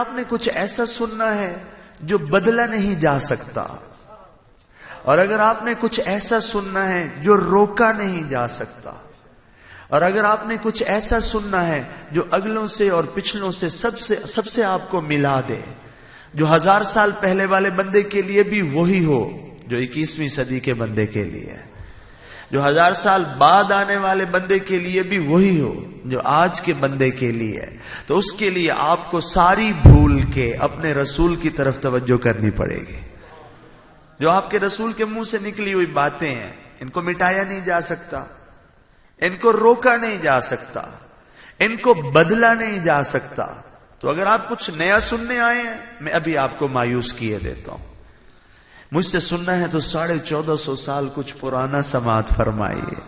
آپ نے کچھ ایسا سننا ہے جو بدلا نہیں جا سکتا، اور اگر آپ نے کچھ ایسا سننا ہے جو روکا نہیں جا سکتا، اور اگر آپ نے کچھ ایسا سننا ہے جو اگلوں سے اور پچھلوں سے سب سے آپ کو ملا دے، جو 1000 سال پہلے والے بندے کے لیے بھی وہی ہو جو 21ویں صدی کے بندے کے لیے ہے، جو 1000 سال بعد آنے والے بندے کے لیے بھی وہی ہو جو آج کے بندے کے لیے ہے، تو اس کے لیے آپ کو ساری بھول کے اپنے رسول کی طرف توجہ کرنی پڑے گی۔ جو آپ کے رسول کے منہ سے نکلی ہوئی باتیں ہیں، ان کو مٹایا نہیں جا سکتا، ان کو روکا نہیں جا سکتا، ان کو بدلا نہیں جا سکتا۔ تو اگر آپ کچھ نیا سننے آئے ہیں، میں ابھی آپ کو مایوس کیے دیتا ہوں۔ مجھ سے سننا ہے تو 1450 سال کچھ پرانا سماعت فرمائیے،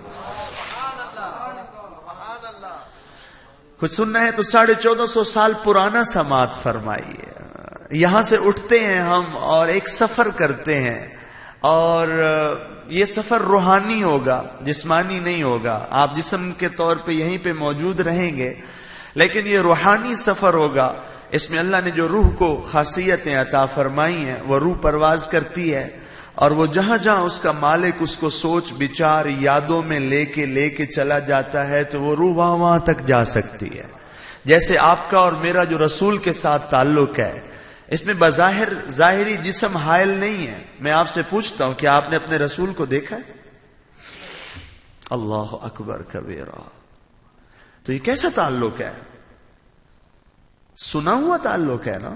کچھ سننا ہے تو 1450 سال پرانا سماعت فرمائیے۔ یہاں سے اٹھتے ہیں ہم اور ایک سفر کرتے ہیں، اور یہ سفر روحانی ہوگا، جسمانی نہیں ہوگا۔ آپ جسم کے طور پہ یہیں پہ موجود رہیں گے، لیکن یہ روحانی سفر ہوگا۔ اس میں اللہ نے جو روح کو خاصیتیں عطا فرمائی ہیں، وہ روح پرواز کرتی ہے، اور وہ جہاں جہاں اس کا مالک اس کو سوچ بچار یادوں میں لے کے چلا جاتا ہے، تو وہ روح وہاں تک جا سکتی ہے۔ جیسے آپ کا اور میرا جو رسول کے ساتھ تعلق ہے، اس میں بظاہر ظاہری جسم حائل نہیں ہے۔ میں آپ سے پوچھتا ہوں کہ آپ نے اپنے رسول کو دیکھا ہے؟ اللہ اکبر کبیرہ۔ تو یہ کیسا تعلق ہے؟ سنا ہوا تعلق ہے نا،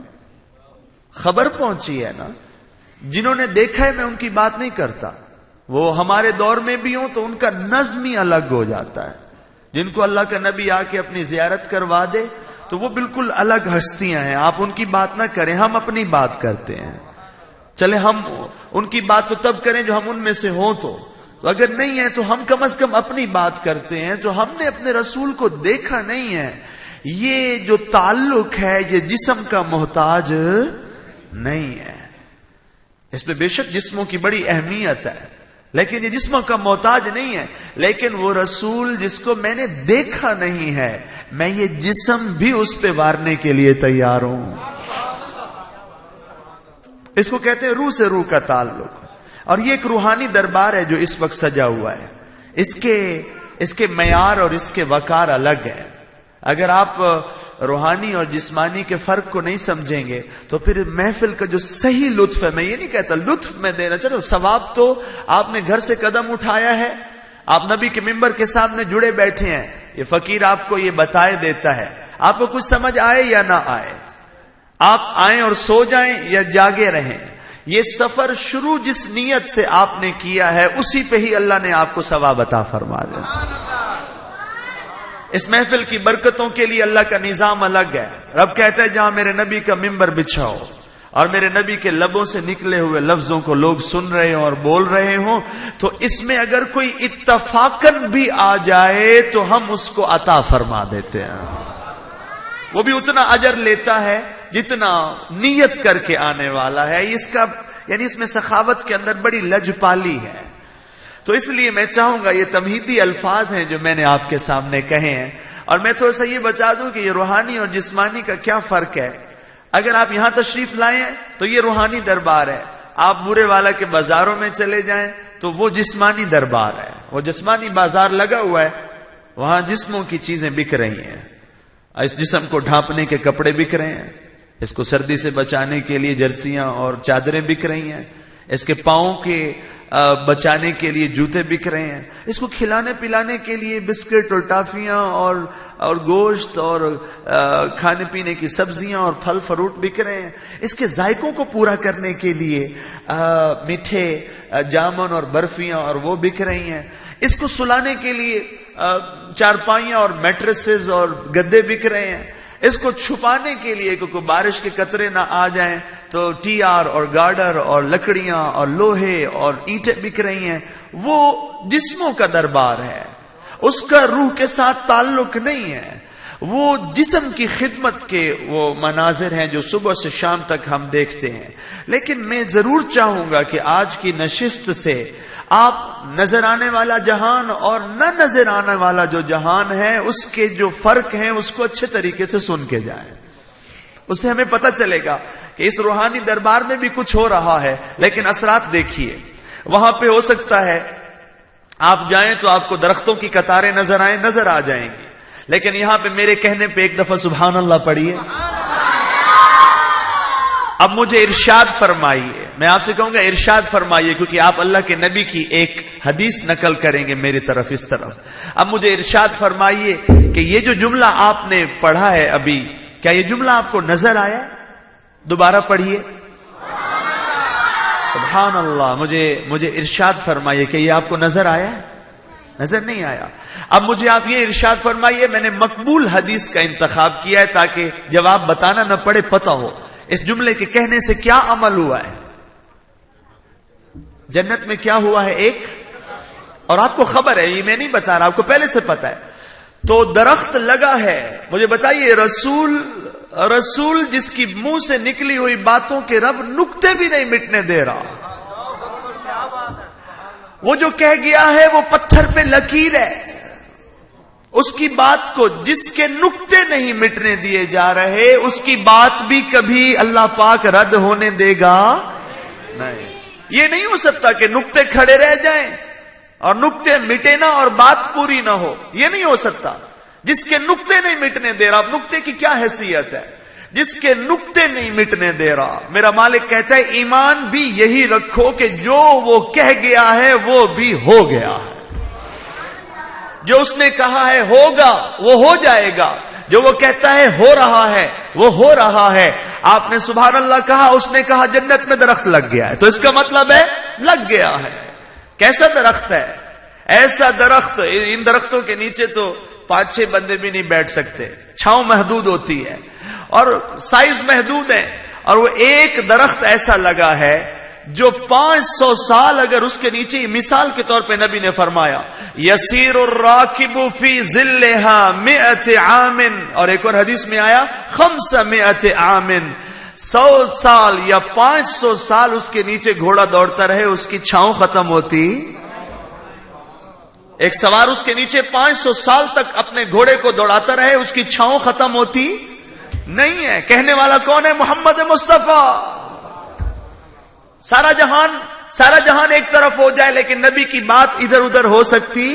خبر پہنچی ہے نا۔ جنہوں نے دیکھا ہے، میں ان کی بات نہیں کرتا، وہ ہمارے دور میں بھی ہوں تو ان کا نظم ہی الگ ہو جاتا ہے۔ جن کو اللہ کا نبی آ کے اپنی زیارت کروا دے تو وہ بالکل الگ ہستیاں ہیں، آپ ان کی بات نہ کریں، ہم اپنی بات کرتے ہیں۔ چلے ہم ان کی بات تو تب کریں جو ہم ان میں سے ہوں، تو اگر نہیں ہے تو ہم کم از کم اپنی بات کرتے ہیں جو ہم نے اپنے رسول کو دیکھا نہیں ہے۔ یہ جو تعلق ہے یہ جسم کا محتاج نہیں ہے۔ اس میں بے شک جسموں کی بڑی اہمیت ہے، لیکن یہ جسموں کا محتاج نہیں ہے۔ لیکن وہ رسول جس کو میں نے دیکھا نہیں ہے، میں یہ جسم بھی اس پہ وارنے کے لیے تیار ہوں۔ اس کو کہتے ہیں روح سے روح کا تعلق، اور یہ ایک روحانی دربار ہے جو اس وقت سجا ہوا ہے۔ اس کے معیار اور اس کے وقار الگ ہے۔ اگر آپ روحانی اور جسمانی کے فرق کو نہیں سمجھیں گے تو پھر محفل کا جو صحیح لطف ہے، میں یہ نہیں کہتا لطف میں دینا، چلو ثواب تو آپ نے گھر سے قدم اٹھایا ہے، آپ نبی کے ممبر کے سامنے جڑے بیٹھے ہیں، یہ فقیر آپ کو یہ بتائے دیتا ہے، آپ کو کچھ سمجھ آئے یا نہ آئے، آپ آئیں اور سو جائیں یا جاگے رہیں، یہ سفر شروع جس نیت سے آپ نے کیا ہے اسی پہ ہی اللہ نے آپ کو ثواب عطا فرما دیا۔ اس محفل کی برکتوں کے لیے اللہ کا نظام الگ ہے۔ رب کہتا ہے جہاں میرے نبی کا ممبر بچھاؤ اور میرے نبی کے لبوں سے نکلے ہوئے لفظوں کو لوگ سن رہے ہوں اور بول رہے ہوں، تو اس میں اگر کوئی اتفاقاً بھی آ جائے تو ہم اس کو عطا فرما دیتے ہیں۔ وہ بھی اتنا اجر لیتا ہے جتنا نیت کر کے آنے والا ہے۔ اس میں سخاوت کے اندر بڑی لجپالی ہے۔ تو اس لیے میں چاہوں گا، یہ تمہیدی الفاظ ہیں جو میں نے آپ کے سامنے کہے ہیں، اور میں تھوڑا سا یہ بتا دوں کہ یہ روحانی اور جسمانی کا کیا فرق ہے۔ اگر آپ یہاں تشریف لائیں تو یہ روحانی دربار ہے، آپ بورے والا کے بازاروں میں چلے جائیں تو وہ جسمانی دربار ہے، وہ جسمانی بازار لگا ہوا ہے، وہاں جسموں کی چیزیں بک رہی ہیں، اس جسم کو ڈھانپنے کے کپڑے بک رہے ہیں، اس کو سردی سے بچانے کے لیے جرسیاں اور چادریں بک رہی ہیں، اس کے پاؤں کے بچانے کے لیے جوتے بک رہے ہیں، اس کو کھلانے پلانے کے لیے بسکٹ اور ٹافیاں اور گوشت اور کھانے پینے کی سبزیاں اور پھل فروٹ بک رہے ہیں، اس کے ذائقوں کو پورا کرنے کے لیے میٹھے جامن اور برفیاں اور وہ بک رہی ہیں، اس کو سلانے کے لیے چارپائیاں اور میٹریسز اور گدے بک رہے ہیں، اس کو چھپانے کے لیے کہ بارش کے قطرے نہ آ جائیں تو ٹی آر اور گارڈر اور لکڑیاں اور لوہے اور اینٹیں بک رہی ہیں۔ وہ جسموں کا دربار ہے، اس کا روح کے ساتھ تعلق نہیں ہے۔ وہ جسم کی خدمت کے وہ مناظر ہیں جو صبح سے شام تک ہم دیکھتے ہیں۔ لیکن میں ضرور چاہوں گا کہ آج کی نشست سے آپ نظر آنے والا جہان اور نہ نظر آنے والا جو جہان ہے اس کے جو فرق ہیں اس کو اچھے طریقے سے سن کے جائیں، اس سے ہمیں پتہ چلے گا کہ اس روحانی دربار میں بھی کچھ ہو رہا ہے، لیکن اثرات دیکھیے. وہاں پہ ہو سکتا ہے آپ جائیں تو آپ کو درختوں کی قطاریں نظر آ جائیں گی، لیکن یہاں پہ میرے کہنے پہ ایک دفعہ سبحان اللہ پڑھیے. اب مجھے ارشاد فرمائیے، میں آپ سے کہوں گا ارشاد فرمائیے، کیونکہ آپ اللہ کے نبی کی ایک حدیث نقل کریں گے میری طرف اس طرف. اب مجھے ارشاد فرمائیے کہ یہ جو جملہ آپ نے پڑھا ہے ابھی، کیا یہ جملہ آپ کو نظر آیا؟ دوبارہ پڑھیے سبحان اللہ. مجھے ارشاد فرمائیے کہ یہ آپ کو نظر آیا؟ نظر نہیں آیا. اب مجھے آپ یہ ارشاد فرمائیے، میں نے مقبول حدیث کا انتخاب کیا ہے تاکہ جواب بتانا نہ پڑے، پتہ ہو اس جملے کے کہنے سے کیا عمل ہوا ہے، جنت میں کیا ہوا ہے ایک، اور آپ کو خبر ہے، یہ میں نہیں بتا رہا، آپ کو پہلے سے پتا ہے. تو درخت لگا ہے. مجھے بتائیے رسول جس کی منہ سے نکلی ہوئی باتوں کے رب نقطے بھی نہیں مٹنے دے رہا. وہ جو کہہ گیا ہے وہ پتھر پہ لکیر ہے. اس کی بات کو جس کے نقطے نہیں مٹنے دیے جا رہے، اس کی بات بھی کبھی اللہ پاک رد ہونے دے گا نہیں. یہ نہیں ہو سکتا کہ نقطے کھڑے رہ جائیں اور نقطے مٹے نہ اور بات پوری نہ ہو. یہ نہیں ہو سکتا. جس کے نقطے نہیں مٹنے دے رہا، اب نقطے کی کیا حیثیت ہے؟ جس کے نقطے نہیں مٹنے دے رہا، میرا مالک کہتا ہے ایمان بھی یہی رکھو کہ جو وہ کہہ گیا ہے وہ بھی ہو گیا ہے. جو اس نے کہا ہے ہوگا وہ ہو جائے گا. جو وہ کہتا ہے ہو رہا ہے وہ ہو رہا ہے. آپ نے سبحان اللہ کہا، اس نے کہا جنت میں درخت لگ گیا ہے، تو اس کا مطلب ہے لگ گیا ہے. کیسا درخت ہے؟ ایسا درخت، ان درختوں کے نیچے تو 5-6 بندے بھی نہیں بیٹھ سکتے. چھاؤں محدود ہوتی ہے اور سائز محدود ہے. اور وہ ایک درخت ایسا لگا ہے جو 500 سال اگر اس کے نیچے، مثال کے طور پہ نبی نے فرمایا یسیر الراکب فی ظلها 100 عام، اور ایک اور حدیث میں آیا 500 عام. 100 سال یا 500 سال اس کے نیچے گھوڑا دوڑتا رہے، اس کی چھاؤں ختم ہوتی. ایک سوار اس کے نیچے 500 سال تک اپنے گھوڑے کو دوڑاتا رہے، اس کی چھاؤں ختم ہوتی نہیں ہے. کہنے والا کون ہے؟ محمد مصطفیٰ. سارا جہان ایک طرف ہو جائے لیکن نبی کی بات ادھر ادھر ہو سکتی.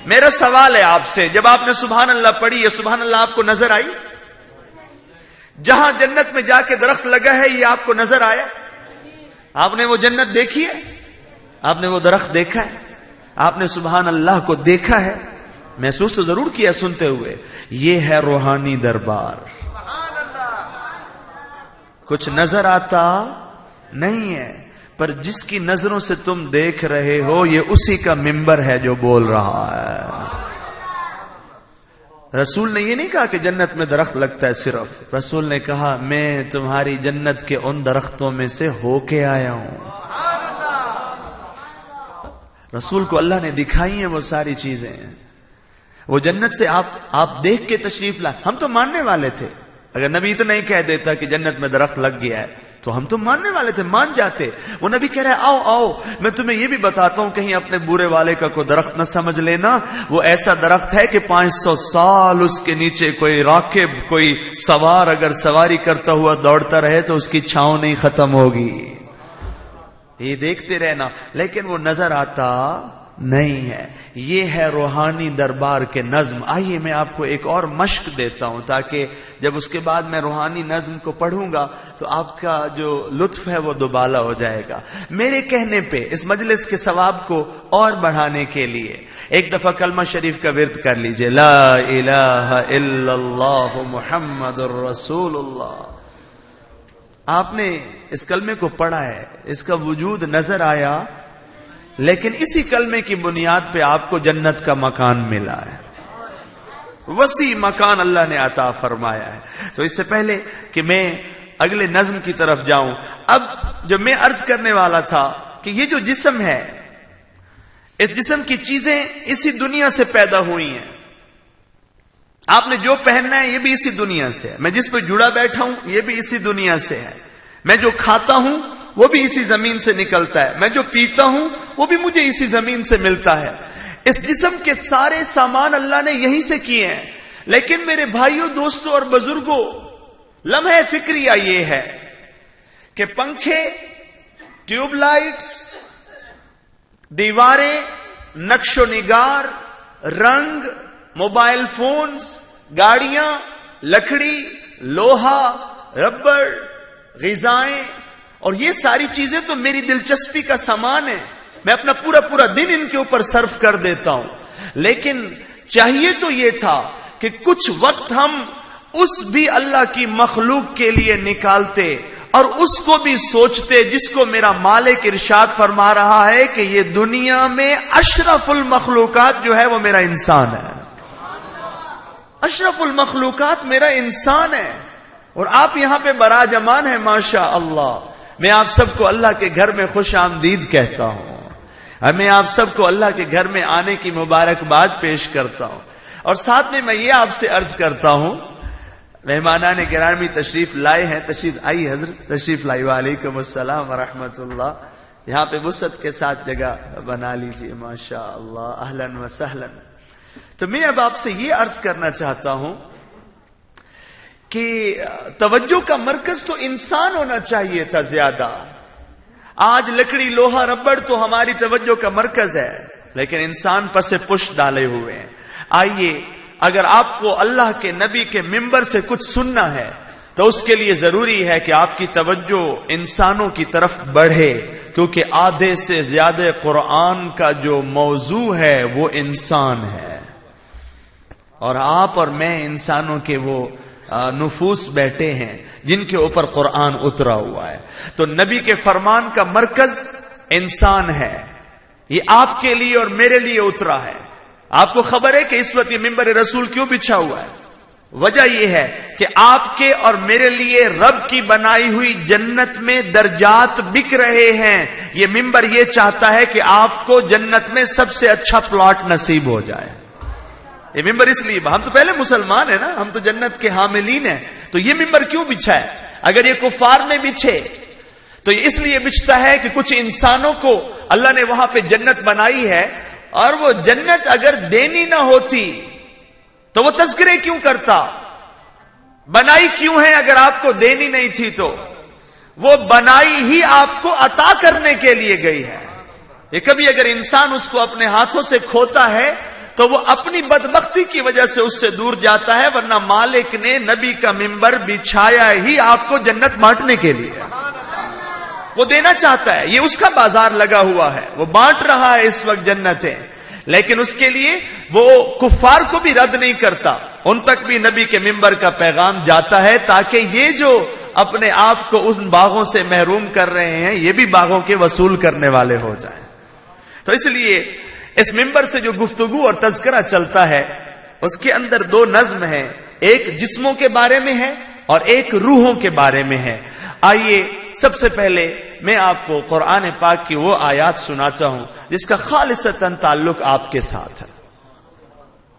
میرا سوال ہے آپ سے، جب آپ نے سبحان اللہ پڑھی، یہ سبحان اللہ آپ کو نظر آئی؟ جہاں جنت میں جا کے درخت لگا ہے یہ آپ کو نظر آیا؟ آپ نے وہ جنت دیکھی ہے؟ آپ نے وہ درخت دیکھا ہے؟ آپ نے سبحان اللہ کو دیکھا ہے؟ محسوس تو ضرور کیا سنتے ہوئے. یہ ہے روحانی دربار. کچھ نظر آتا نہیں ہے، پر جس کی نظروں سے تم دیکھ رہے ہو یہ اسی کا ممبر ہے جو بول رہا ہے. رسول نے یہ نہیں کہا کہ جنت میں درخت لگتا ہے صرف. رسول نے کہا میں تمہاری جنت کے ان درختوں میں سے ہو کے آیا ہوں. رسول کو اللہ نے دکھائی ہیں وہ ساری چیزیں. وہ جنت سے آپ دیکھ کے تشریف لائے. ہم تو ماننے والے تھے، اگر نبی اتنا ہی کہہ دیتا کہ جنت میں درخت لگ گیا ہے تو ہم تو ماننے والے تھے، مان جاتے. وہ نبی کہہ رہے آؤ آؤ میں تمہیں یہ بھی بتاتا ہوں، کہیں اپنے بورے والے کا کوئی درخت نہ سمجھ لینا. وہ ایسا درخت ہے کہ 500 سال اس کے نیچے کوئی راکب، کوئی سوار اگر سواری کرتا ہوا دوڑتا رہے تو اس کی چھاؤں نہیں ختم ہوگی. یہ دیکھتے رہنا، لیکن وہ نظر آتا نہیں ہے. یہ ہے روحانی دربار کے نظم. آئیے میں آپ کو ایک اور مشق دیتا ہوں تاکہ جب اس کے بعد میں روحانی نظم کو پڑھوں گا تو آپ کا جو لطف ہے وہ دوبالا ہو جائے گا. میرے کہنے پہ اس مجلس کے ثواب کو اور بڑھانے کے لیے ایک دفعہ کلمہ شریف کا ورد کر لیجئے، لا الہ الا اللہ محمد الرسول اللہ. آپ نے اس کلمے کو پڑھا ہے، اس کا وجود نظر آیا، لیکن اسی کلمے کی بنیاد پہ آپ کو جنت کا مکان ملا ہے. وسیع مکان اللہ نے عطا فرمایا ہے. تو اس سے پہلے کہ میں اگلے نظم کی طرف جاؤں، اب جو میں عرض کرنے والا تھا کہ یہ جو جسم ہے، اس جسم کی چیزیں اسی دنیا سے پیدا ہوئی ہیں. آپ نے جو پہننا ہے یہ بھی اسی دنیا سے ہے. میں جس پہ جڑا بیٹھا ہوں یہ بھی اسی دنیا سے ہے. میں جو کھاتا ہوں وہ بھی اسی زمین سے نکلتا ہے. میں جو پیتا ہوں وہ بھی مجھے اسی زمین سے ملتا ہے. اس جسم کے سارے سامان اللہ نے یہیں سے کیے ہیں. لیکن میرے بھائیوں، دوستوں اور بزرگوں، لمحے فکریہ یہ ہے کہ پنکھے، ٹیوب لائٹس، دیواریں، نقش و نگار، رنگ، موبائل فونز، گاڑیاں، لکڑی، لوہا، ربڑ، غذائیں، اور یہ ساری چیزیں تو میری دلچسپی کا سامان ہے. میں اپنا پورا دن ان کے اوپر صرف کر دیتا ہوں. لیکن چاہیے تو یہ تھا کہ کچھ وقت ہم اس بھی اللہ کی مخلوق کے لیے نکالتے اور اس کو بھی سوچتے جس کو میرا مالک ارشاد فرما رہا ہے کہ یہ دنیا میں اشرف المخلوقات جو ہے وہ میرا انسان ہے. اشرف المخلوقات میرا انسان ہے اور آپ یہاں پہ براجمان ہیں ماشاء اللہ. میں آپ سب کو اللہ کے گھر میں خوش آمدید کہتا ہوں. میں آپ سب کو اللہ کے گھر میں آنے کی مبارکباد پیش کرتا ہوں. اور ساتھ میں یہ آپ سے عرض کرتا ہوں، مہمانان گرامی تشریف لائے ہیں. تشریف آئی حضرت، تشریف لائی. وعلیکم السلام ورحمۃ اللہ. یہاں پہ وسعت کے ساتھ جگہ بنا لیجئے ماشاء اللہ. اہلاً و سہلاً. تو میں اب آپ سے یہ عرض کرنا چاہتا ہوں کہ توجہ کا مرکز تو انسان ہونا چاہیے تھا زیادہ. آج لکڑی، لوہا، ربڑ تو ہماری توجہ کا مرکز ہے، لیکن انسان پس پش ڈالے ہوئے ہیں. آئیے، اگر آپ کو اللہ کے نبی کے منبر سے کچھ سننا ہے تو اس کے لیے ضروری ہے کہ آپ کی توجہ انسانوں کی طرف بڑھے، کیونکہ آدھے سے زیادہ قرآن کا جو موضوع ہے وہ انسان ہے، اور آپ اور میں انسانوں کے وہ نفوس بیٹھے ہیں جن کے اوپر قرآن اترا ہوا ہے. تو نبی کے فرمان کا مرکز انسان ہے. یہ آپ کے لیے اور میرے لیے اترا ہے. آپ کو خبر ہے کہ اس وقت یہ منبر رسول کیوں بچھا ہوا ہے؟ وجہ یہ ہے کہ آپ کے اور میرے لیے رب کی بنائی ہوئی جنت میں درجات بک رہے ہیں. یہ منبر یہ چاہتا ہے کہ آپ کو جنت میں سب سے اچھا پلاٹ نصیب ہو جائے. یہ ممبر اس لیے، ہم تو پہلے مسلمان ہیں نا، ہم تو جنت کے حاملین ہیں. تو یہ ممبر کیوں بچھا ہے؟ اگر یہ کفار میں بچھے تو یہ اس لیے بچھتا ہے کہ کچھ انسانوں کو اللہ نے وہاں پہ جنت بنائی ہے، اور وہ جنت اگر دینی نہ ہوتی تو وہ تذکرے کیوں کرتا؟ بنائی کیوں ہے اگر آپ کو دینی نہیں تھی؟ تو وہ بنائی ہی آپ کو عطا کرنے کے لیے گئی ہے. یہ کبھی اگر انسان اس کو اپنے ہاتھوں سے کھوتا ہے تو وہ اپنی بدبختی کی وجہ سے اس سے دور جاتا ہے، ورنہ مالک نے نبی کا منبر بچھایا ہی آپ کو جنت بانٹنے کے لیے. وہ دینا چاہتا ہے، یہ اس کا بازار لگا ہوا ہے، وہ بانٹ رہا ہے اس وقت جنتیں. لیکن اس کے لیے وہ کفار کو بھی رد نہیں کرتا، ان تک بھی نبی کے منبر کا پیغام جاتا ہے، تاکہ یہ جو اپنے آپ کو ان باغوں سے محروم کر رہے ہیں یہ بھی باغوں کے وصول کرنے والے ہو جائیں. تو اس لیے اس منبر سے جو گفتگو اور تذکرہ چلتا ہے اس کے اندر دو نظم ہیں، ایک جسموں کے بارے میں ہے اور ایک روحوں کے بارے میں ہے. آئیے سب سے پہلے میں آپ کو قرآن پاک کی وہ آیات سناتا ہوں جس کا خالصتاً تعلق آپ کے ساتھ ہے.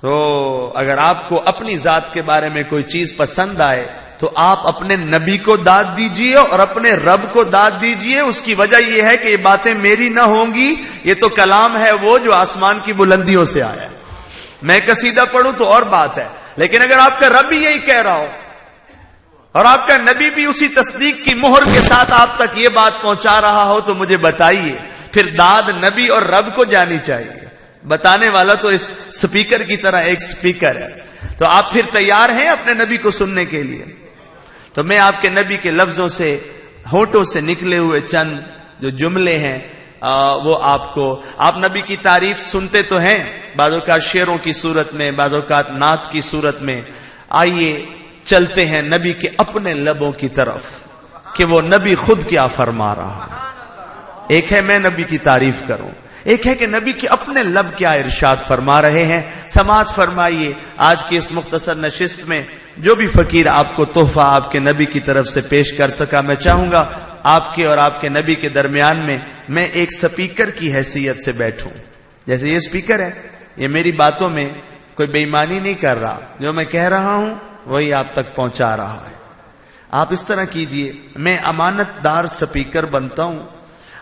تو اگر آپ کو اپنی ذات کے بارے میں کوئی چیز پسند آئے تو آپ اپنے نبی کو داد دیجئے اور اپنے رب کو داد دیجئے. اس کی وجہ یہ ہے کہ یہ باتیں میری نہ ہوں گی، یہ تو کلام ہے وہ جو آسمان کی بلندیوں سے آیا ہے. میں قصیدہ پڑھوں تو اور بات ہے، لیکن اگر آپ کا رب بھی یہی کہہ رہا ہو اور آپ کا نبی بھی اسی تصدیق کی مہر کے ساتھ آپ تک یہ بات پہنچا رہا ہو تو مجھے بتائیے، پھر داد نبی اور رب کو جانی چاہیے. بتانے والا تو اس سپیکر کی طرح ایک سپیکر ہے. تو آپ پھر تیار ہیں اپنے نبی کو سننے کے لیے؟ تو میں آپ کے نبی کے لفظوں سے، ہونٹوں سے نکلے ہوئے چند جو جملے ہیں وہ آپ نبی کی تعریف سنتے تو ہیں، بعض اوقات شعروں کی صورت میں، بعض اوقات نعت کی صورت میں. آئیے چلتے ہیں نبی کے اپنے لبوں کی طرف کہ وہ نبی خود کیا فرما رہا ہے. ایک ہے میں نبی کی تعریف کروں، ایک ہے کہ نبی کے اپنے لب کیا ارشاد فرما رہے ہیں. سماعت فرمائیے. آج کی اس مختصر نشست میں جو بھی فقیر آپ کو تحفہ آپ کے نبی کی طرف سے پیش کر سکا، میں چاہوں گا آپ کے اور آپ کے نبی کے درمیان میں ایک سپیکر کی حیثیت سے بیٹھوں. جیسے یہ سپیکر ہے، یہ میری باتوں میں کوئی بے ایمانی نہیں کر رہا، جو میں کہہ رہا ہوں وہی آپ تک پہنچا رہا ہے. آپ اس طرح کیجئے، میں امانت دار سپیکر بنتا ہوں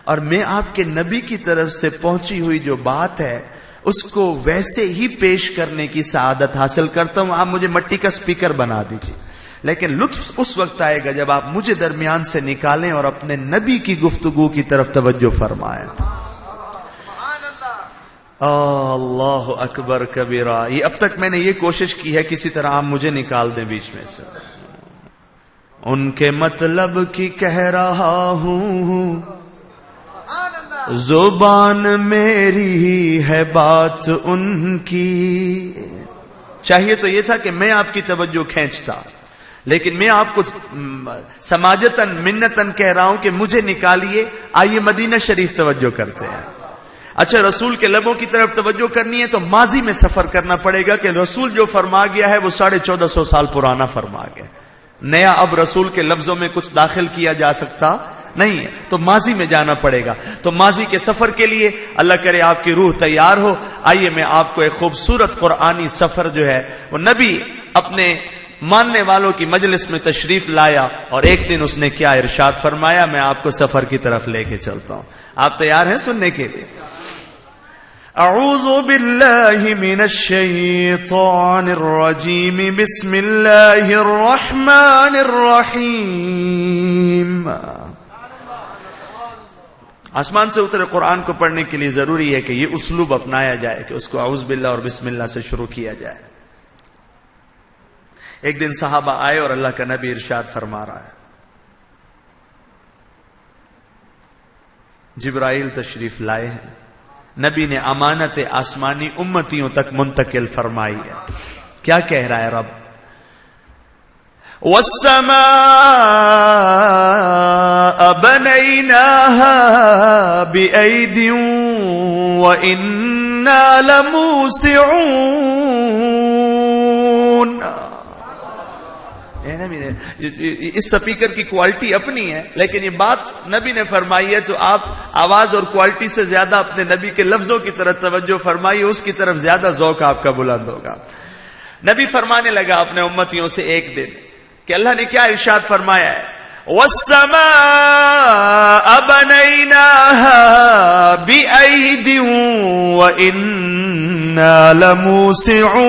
اور میں آپ کے نبی کی طرف سے پہنچی ہوئی جو بات ہے اس کو ویسے ہی پیش کرنے کی سعادت حاصل کرتا ہوں. آپ مجھے مٹی کا سپیکر بنا دیجئے، لیکن لطف اس وقت آئے گا جب آپ مجھے درمیان سے نکالیں اور اپنے نبی کی گفتگو کی طرف توجہ فرمائیں. اللہ اکبر کبیرہ. یہ اب تک میں نے یہ کوشش کی ہے کسی طرح آپ مجھے نکال دیں بیچ میں سے. ان کے مطلب کی کہہ رہا ہوں، زبان میری ہی ہے بات ان کی. چاہیے تو یہ تھا کہ میں آپ کی توجہ کھینچتا، لیکن میں آپ کو سماجتاً منتاً کہہ رہا ہوں کہ مجھے نکالیے. آئیے مدینہ شریف توجہ کرتے ہیں. اچھا، رسول کے لبوں کی طرف توجہ کرنی ہے تو ماضی میں سفر کرنا پڑے گا کہ رسول جو فرما گیا ہے وہ 1450 سال پرانا فرما گیا. نیا اب رسول کے لفظوں میں کچھ داخل کیا جا سکتا نہیں ہے، تو ماضی میں جانا پڑے گا. تو ماضی کے سفر کے لیے اللہ کرے آپ کی روح تیار ہو. آئیے میں آپ کو ایک خوبصورت قرآنی سفر جو ہے وہ نبی اپنے ماننے والوں کی مجلس میں تشریف لایا اور ایک دن اس نے کیا ارشاد فرمایا، میں آپ کو سفر کی طرف لے کے چلتا ہوں. آپ تیار ہیں سننے کے لیے؟ اعوذ باللہ من الشیطان الرجیم، بسم اللہ الرحمن الرحیم. آسمان سے اترے قرآن کو پڑھنے کے لیے ضروری ہے کہ یہ اسلوب اپنایا جائے کہ اس کو اعوذ باللہ اور بسم اللہ سے شروع کیا جائے. ایک دن صحابہ آئے اور اللہ کا نبی ارشاد فرما رہا ہے. جبرائیل تشریف لائے ہیں. نبی نے امانت آسمانی امتیوں تک منتقل فرمائی ہے. کیا کہہ رہا ہے رب؟ وَالسَّمَاءَ بَنَيْنَاهَا بِأَيْدٍ وَإِنَّا لَمُوسِعُونَ. اس سپیکر کی کوالٹی اپنی ہے، لیکن یہ بات نبی نے فرمائی ہے، تو آپ آواز اور کوالٹی سے زیادہ اپنے نبی کے لفظوں کی طرف توجہ فرمائیے، اس کی طرف زیادہ ذوق آپ کا بلند ہوگا. نبی فرمانے لگا اپنے امتیوں سے ایک دن کہ اللہ نے کیا ارشاد فرمایا ہے. وَالسَّمَاءَ بَنَيْنَاهَا بِأَيْدٍ وَإِنَّا لَمُوسِعُونَ.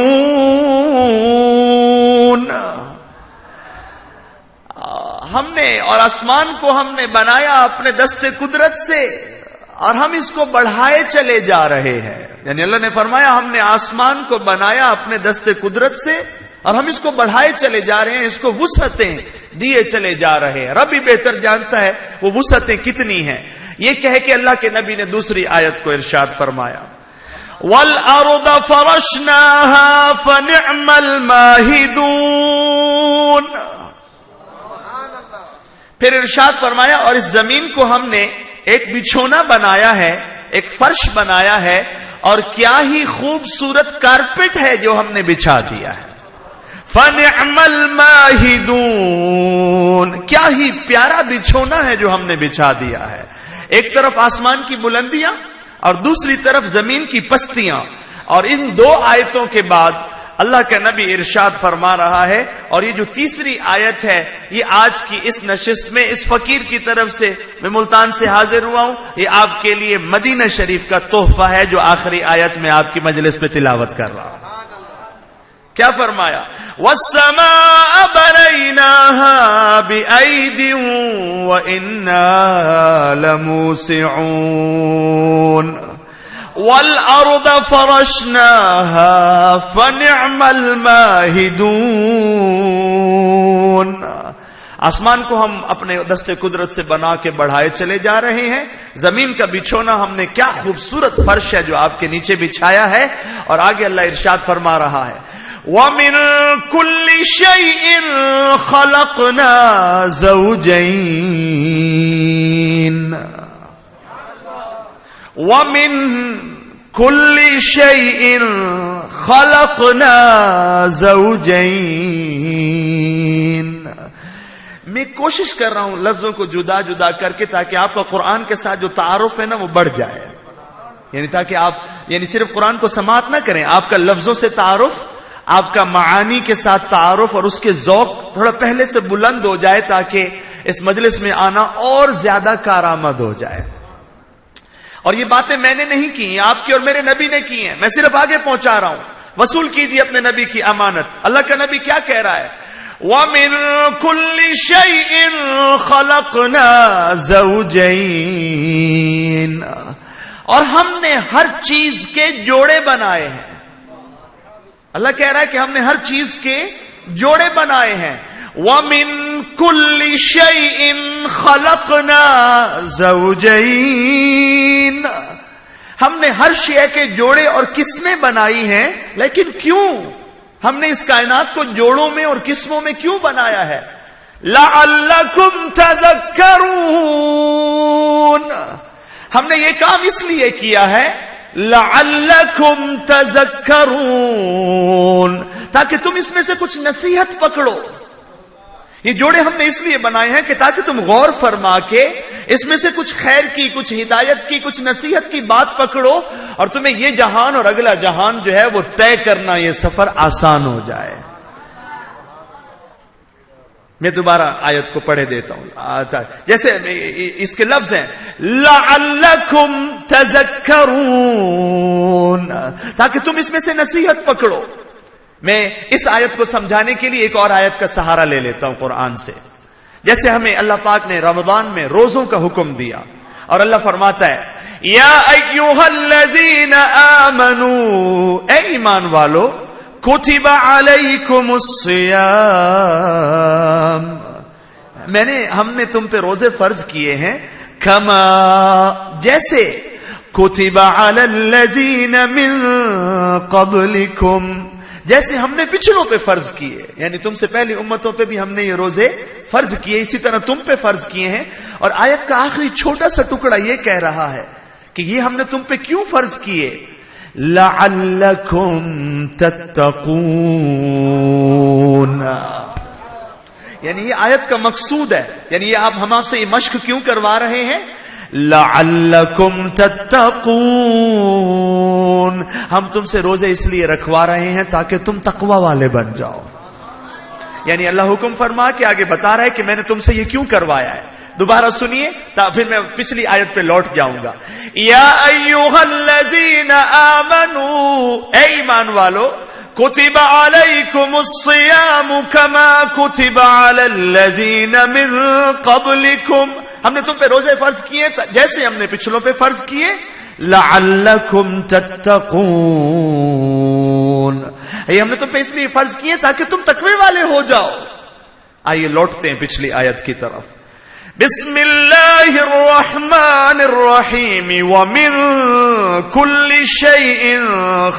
ہم نے اور آسمان کو ہم نے بنایا اپنے دست قدرت سے اور ہم اس کو بڑھائے چلے جا رہے ہیں. یعنی اللہ نے فرمایا ہم نے آسمان کو بنایا اپنے دست قدرت سے اور ہم اس کو بڑھائے چلے جا رہے ہیں، اس کو وسعتیں دیے چلے جا رہے ہیں. رب ہی بہتر جانتا ہے وہ وسعتیں کتنی ہیں. یہ کہہ کے اللہ کے نبی نے دوسری آیت کو ارشاد فرمایا، وَالْأَرْضَ فَرَشْنَاهَا فَنِعْمَ الْمَاهِدُونَ. پھر ارشاد فرمایا اور اس زمین کو ہم نے ایک بچھونا بنایا ہے، ایک فرش بنایا ہے، اور کیا ہی خوبصورت کارپٹ ہے جو ہم نے بچھا دیا ہے. فَنِعْمَ الْمَاهِدُونَ. کیا ہی پیارا بچھونا ہے جو ہم نے بچھا دیا ہے. ایک طرف آسمان کی بلندیاں اور دوسری طرف زمین کی پستیاں. اور ان دو آیتوں کے بعد اللہ کا نبی ارشاد فرما رہا ہے، اور یہ جو تیسری آیت ہے یہ آج کی اس نشست میں اس فقیر کی طرف سے میں ملتان سے حاضر ہوا ہوں، یہ آپ کے لیے مدینہ شریف کا تحفہ ہے جو آخری آیت میں آپ کی مجلس پہ تلاوت کر رہا ہوں. کیا فرمایا؟ وَالسَّمَاءَ بَنَيْنَاهَا بِأَيْدٍ وَإِنَّا لَمُوسِعُونَ وَالْأَرْضَ فَرَشْنَاهَا فَنِعْمَ الْمَاهِدُونَ. آسمان کو ہم اپنے دست قدرت سے بنا کے بڑھائے چلے جا رہے ہیں. زمین کا بچھونا ہم نے کیا خوبصورت فرش ہے جو آپ کے نیچے بچھایا ہے. اور آگے اللہ ارشاد فرما رہا ہے، وَمِن كُلِّ شَيْءٍ خَلَقْنَا زَوْجَيْنِ وَمِن كُلِّ شَيْءٍ خَلَقْنَا زَوْجَيْنِ. میں کوشش کر رہا ہوں لفظوں کو جدا جدا کر کے تاکہ آپ کا قرآن کے ساتھ جو تعارف ہے نا وہ بڑھ جائے. یعنی تاکہ آپ صرف قرآن کو سماعت نہ کریں، آپ کا لفظوں سے تعارف، آپ کا معانی کے ساتھ تعارف اور اس کے ذوق تھوڑا پہلے سے بلند ہو جائے تاکہ اس مجلس میں آنا اور زیادہ کارآمد ہو جائے. اور یہ باتیں میں نے نہیں کی ہیں، آپ کی اور میرے نبی نے کی ہیں، میں صرف آگے پہنچا رہا ہوں. وصول کیجیے اپنے نبی کی امانت. اللہ کا نبی کیا کہہ رہا ہے؟ وَمِن كُلِّ شَيْءٍ خَلَقْنَا زَوْجَيْنِ، اور ہم نے ہر چیز کے جوڑے بنائے ہیں. اللہ کہہ رہا ہے کہ ہم نے ہر چیز کے جوڑے بنائے ہیں. وَمِن كُلِّ شَيْءٍ خَلَقْنَا زَوْجَيْنِ، ہم نے ہر شے کے جوڑے اور قسمیں بنائی ہیں. لیکن کیوں؟ ہم نے اس کائنات کو جوڑوں میں اور قسموں میں کیوں بنایا ہے؟ لَعَلَّكُمْ تَذَكَّرُونَ، ہم نے یہ کام اس لیے کیا ہے لَعَلَّكُمْ تَذَكَّرُونَ، تاکہ تم اس میں سے کچھ نصیحت پکڑو. یہ جوڑے ہم نے اس لیے بنائے ہیں کہ تاکہ تم غور فرما کے اس میں سے کچھ خیر کی، کچھ ہدایت کی، کچھ نصیحت کی بات پکڑو، اور تمہیں یہ جہان اور اگلا جہان جو ہے وہ طے کرنا، یہ سفر آسان ہو جائے. میں دوبارہ آیت کو پڑھے دیتا ہوں. جیسے اس کے لفظ ہیں لَعَلَّكُمْ تَذَكَّرُونَ، تاکہ تم اس میں سے نصیحت پکڑو. میں اس آیت کو سمجھانے کے لیے ایک اور آیت کا سہارا لے لیتا ہوں قرآن سے. جیسے ہمیں اللہ پاک نے رمضان میں روزوں کا حکم دیا، اور اللہ فرماتا ہے یا ایھا الذین آمنوا، اے ایمان والو، کتب علیکم الصیام، ہم نے تم پہ روزے فرض کیے ہیں، کما، جیسے، کتب علی الذین من قبلکم، جیسے ہم نے پچھلوں پہ فرض کیے، یعنی تم سے پہلی امتوں پہ بھی ہم نے یہ روزے فرض کیے، اسی طرح تم پہ فرض کیے ہیں. اور آیت کا آخری چھوٹا سا ٹکڑا یہ کہہ رہا ہے کہ یہ ہم نے تم پہ کیوں فرض کیے؟ لَعَلَّكُمْ تَتَّقُونَ، یعنی یہ آیت کا مقصود ہے، یعنی یہ ہم آپ سے یہ مشق کیوں کروا رہے ہیں؟ لَعَلَّكُمْ تَتَّقُونَ، ہم تم سے روزے اس لیے رکھوا رہے ہیں تاکہ تم تقوی والے بن جاؤ. یعنی اللہ حکم فرما کے آگے بتا رہا ہے کہ میں نے تم سے یہ کیوں کروایا ہے. دوبارہ سنیے، پھر میں پچھلی آیت پہ لوٹ جاؤں گا. یا ایھا الذین آمنوا، اے ایمان والو، کتب علیکم الصیام کما کتب علی الذین من قبلکم، ہم نے تم پہ روزے فرض کیے جیسے ہم نے پچھلوں پہ فرض کیے. لعلکم تتقون، یہ ہم نے تم پہ اس لیے فرض کیے تاکہ تم تقوی والے ہو جاؤ. آئیے لوٹتے ہیں پچھلی آیت کی طرف. بسم اللہ الرحمن الرحیم ومن کل شیء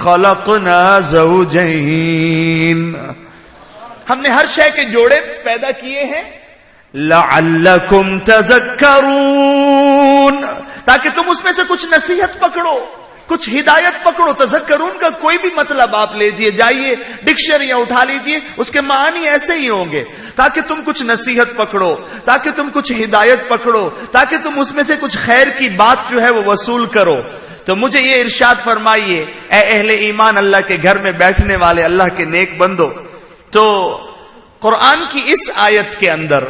خلقنا زوجین، ہم نے ہر شے کے جوڑے پیدا کیے ہیں. لعلکم تذکرون، تاکہ تم اس میں سے کچھ نصیحت پکڑو، کچھ ہدایت پکڑو. تذکرون کا کوئی بھی مطلب آپ لیجئے، جائیے ڈکشنریاں اٹھا لیجئے، اس کے معنی ایسے ہی ہوں گے. تاکہ تم کچھ نصیحت پکڑو، تاکہ تم کچھ ہدایت پکڑو، تاکہ تم اس میں سے کچھ خیر کی بات جو ہے وہ وصول کرو. تو مجھے یہ ارشاد فرمائیے اے اہل ایمان، اللہ کے گھر میں بیٹھنے والے اللہ کے نیک بندو، تو قرآن کی اس آیت کے اندر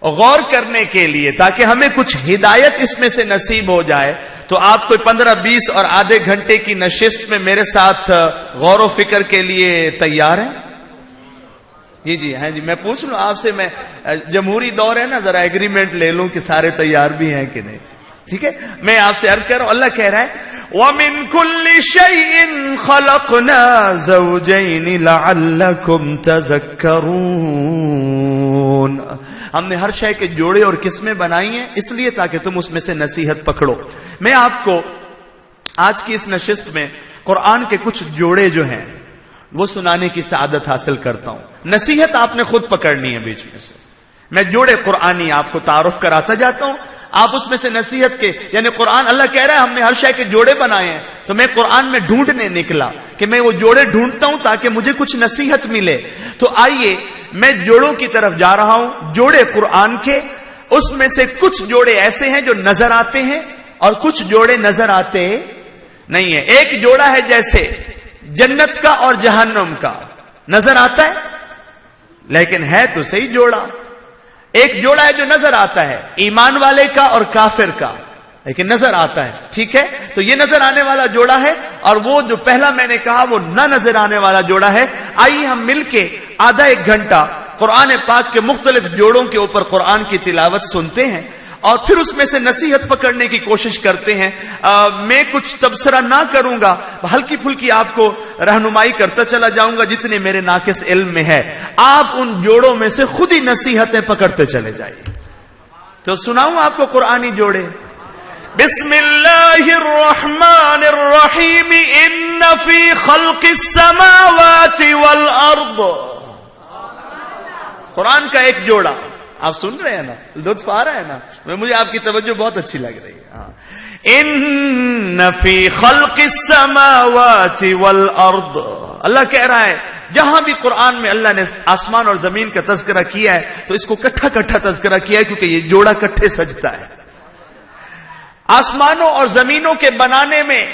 غور کرنے کے لیے تاکہ ہمیں کچھ ہدایت اس میں سے نصیب ہو جائے، تو آپ کوئی 15-20 اور آدھے گھنٹے کی نشست میں میرے ساتھ غور و فکر کے لیے تیار ہیں؟ جی ہاں جی، میں پوچھ لوں آپ سے، میں جمہوری دور ہے نا، ذرا ایگریمنٹ لے لوں کہ سارے تیار بھی ہیں کہ نہیں. ٹھیک ہے، میں آپ سے عرض کر رہا ہوں، اللہ کہہ رہا ہے وَمِن كُلِّ شَيْءٍ خَلَقْنَا زَوْجَيْنِ لَعَلَّكُمْ تَذَكَّرُونَ، ہم نے ہر شے کے جوڑے اور قسمیں بنائی ہیں اس لیے تاکہ تم اس میں سے نصیحت پکڑو. میں آپ کو آج کی اس نشست میں قرآن کے کچھ جوڑے جو ہیں وہ سنانے کی سعادت حاصل کرتا ہوں. نصیحت آپ نے خود پکڑنی ہے بیچ میں سے. میں جوڑے قرآنی آپ کو تعارف کراتا جاتا ہوں، آپ اس میں سے نصیحت کے، یعنی قرآن اللہ کہہ رہا ہے ہم نے ہر شے کے جوڑے بنائے ہیں، تو میں قرآن میں ڈھونڈنے نکلا کہ میں وہ جوڑے ڈھونڈتا ہوں تاکہ مجھے کچھ نصیحت ملے. تو آئیے میں جوڑوں کی طرف جا رہا ہوں، جوڑے قرآن کے. اس میں سے کچھ جوڑے ایسے ہیں جو نظر آتے ہیں اور کچھ جوڑے نظر آتے نہیں ہیں. ایک جوڑا ہے جیسے جنت کا اور جہنم کا، نظر آتا ہے لیکن ہے تو صحیح جوڑا. ایک جوڑا ہے جو نظر آتا ہے، ایمان والے کا اور کافر کا، لیکن نظر آتا ہے. ٹھیک ہے، تو یہ نظر آنے والا جوڑا ہے، اور وہ جو پہلا میں نے کہا وہ نہ نظر آنے والا جوڑا ہے. آئیے ہم مل کے آدھا ایک گھنٹہ قرآن پاک کے مختلف جوڑوں کے اوپر قرآن کی تلاوت سنتے ہیں اور پھر اس میں سے نصیحت پکڑنے کی کوشش کرتے ہیں. میں کچھ تبصرہ نہ کروں گا, ہلکی پھلکی آپ کو رہنمائی کرتا چلا جاؤں گا جتنے میرے ناقص علم میں ہے. آپ ان جوڑوں میں سے خود ہی نصیحتیں پکڑتے چلے جائیے. تو سناؤں آپ کو قرآنی جوڑے. بسم اللہ الرحمن الرحیم ان فی خلق السماوات والارض. قرآن کا ایک جوڑا آپ سن رہے ہیں نا, لطف آ رہا ہے نا, مجھے آپ کی توجہ بہت اچھی لگ رہی ہے. ان فی خلق السماوات والارض, اللہ کہہ رہا ہے جہاں بھی قرآن میں اللہ نے آسمان اور زمین کا تذکرہ کیا ہے تو اس کو کٹھا کٹھا تذکرہ کیا ہے, کیونکہ یہ جوڑا کٹھے سجتا ہے. آسمانوں اور زمینوں کے بنانے میں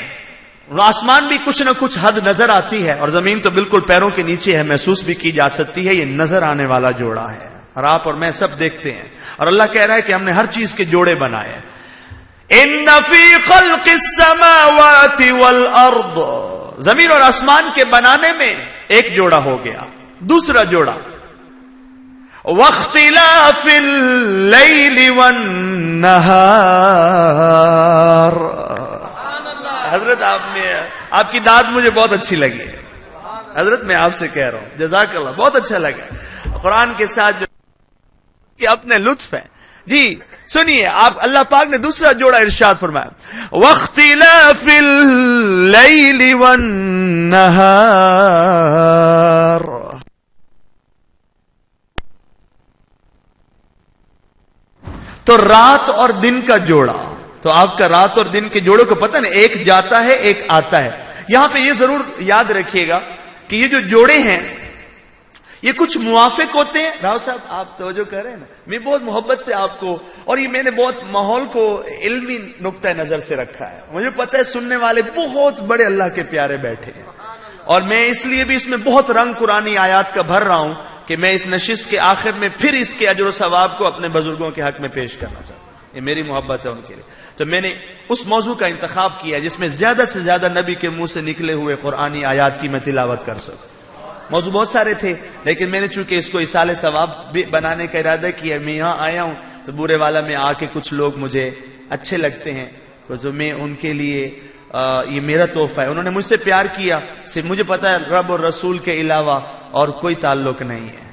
آسمان بھی کچھ نہ کچھ حد نظر آتی ہے اور زمین تو بالکل پیروں کے نیچے ہے, محسوس بھی کی جا سکتی ہے. یہ نظر آنے والا جوڑا ہے اور آپ اور میں سب دیکھتے ہیں. اور اللہ کہہ رہا ہے کہ ہم نے ہر چیز کے جوڑے بنائے ہیں. ان فی خلق السماوات والارض, زمین اور آسمان کے بنانے میں ایک جوڑا ہو گیا. دوسرا جوڑا واختلاف اللیل والنہار. حضرت آپ کی داد مجھے بہت اچھی لگی ہے حضرت, میں آپ سے کہہ رہا ہوں جزاک اللہ, بہت اچھا لگا. قرآن کے ساتھ جو کہ اپنے لطف ہے. جی سنیے آپ, اللہ پاک نے دوسرا جوڑا ارشاد فرمایا واختلاف اللیل والنہار. تو رات اور دن کا جوڑا. تو آپ کا رات اور دن کے جوڑوں کو پتہ نا, ایک جاتا ہے ایک آتا ہے. یہاں پہ یہ ضرور یاد رکھیے گا کہ یہ جو جوڑے ہیں یہ کچھ موافق ہوتے ہیں. راؤ صاحب آپ توجہ کر رہے ہیں نا, میں بہت محبت سے آپ کو, اور یہ میں نے بہت ماحول کو علمی نقطہ نظر سے رکھا ہے. مجھے پتہ ہے سننے والے بہت بڑے اللہ کے پیارے بیٹھے ہیں, اور میں اس لیے بھی اس میں بہت رنگ قرآنی آیات کا بھر رہا ہوں کہ میں اس نشست کے آخر میں پھر اس کے اجر و ثواب کو اپنے بزرگوں کے حق میں پیش کرنا چاہتا ہوں. یہ میری محبت ہے ان کے لیے. تو میں نے اس موضوع کا انتخاب کیا جس میں زیادہ سے زیادہ نبی کے منہ سے نکلے ہوئے قرآنی آیات کی میں تلاوت کر سکوں. موضوع بہت سارے تھے لیکن میں نے چونکہ اس کو ایصال ثواب بھی بنانے کا ارادہ کیا, میں یہاں آیا ہوں تو بورے والا میں آ کے کچھ لوگ مجھے اچھے لگتے ہیں, تو میں ان کے لیے یہ میرا تحفہ ہے. انہوں نے مجھ سے پیار کیا, صرف مجھے پتا ہے رب اور رسول کے علاوہ اور کوئی تعلق نہیں ہے.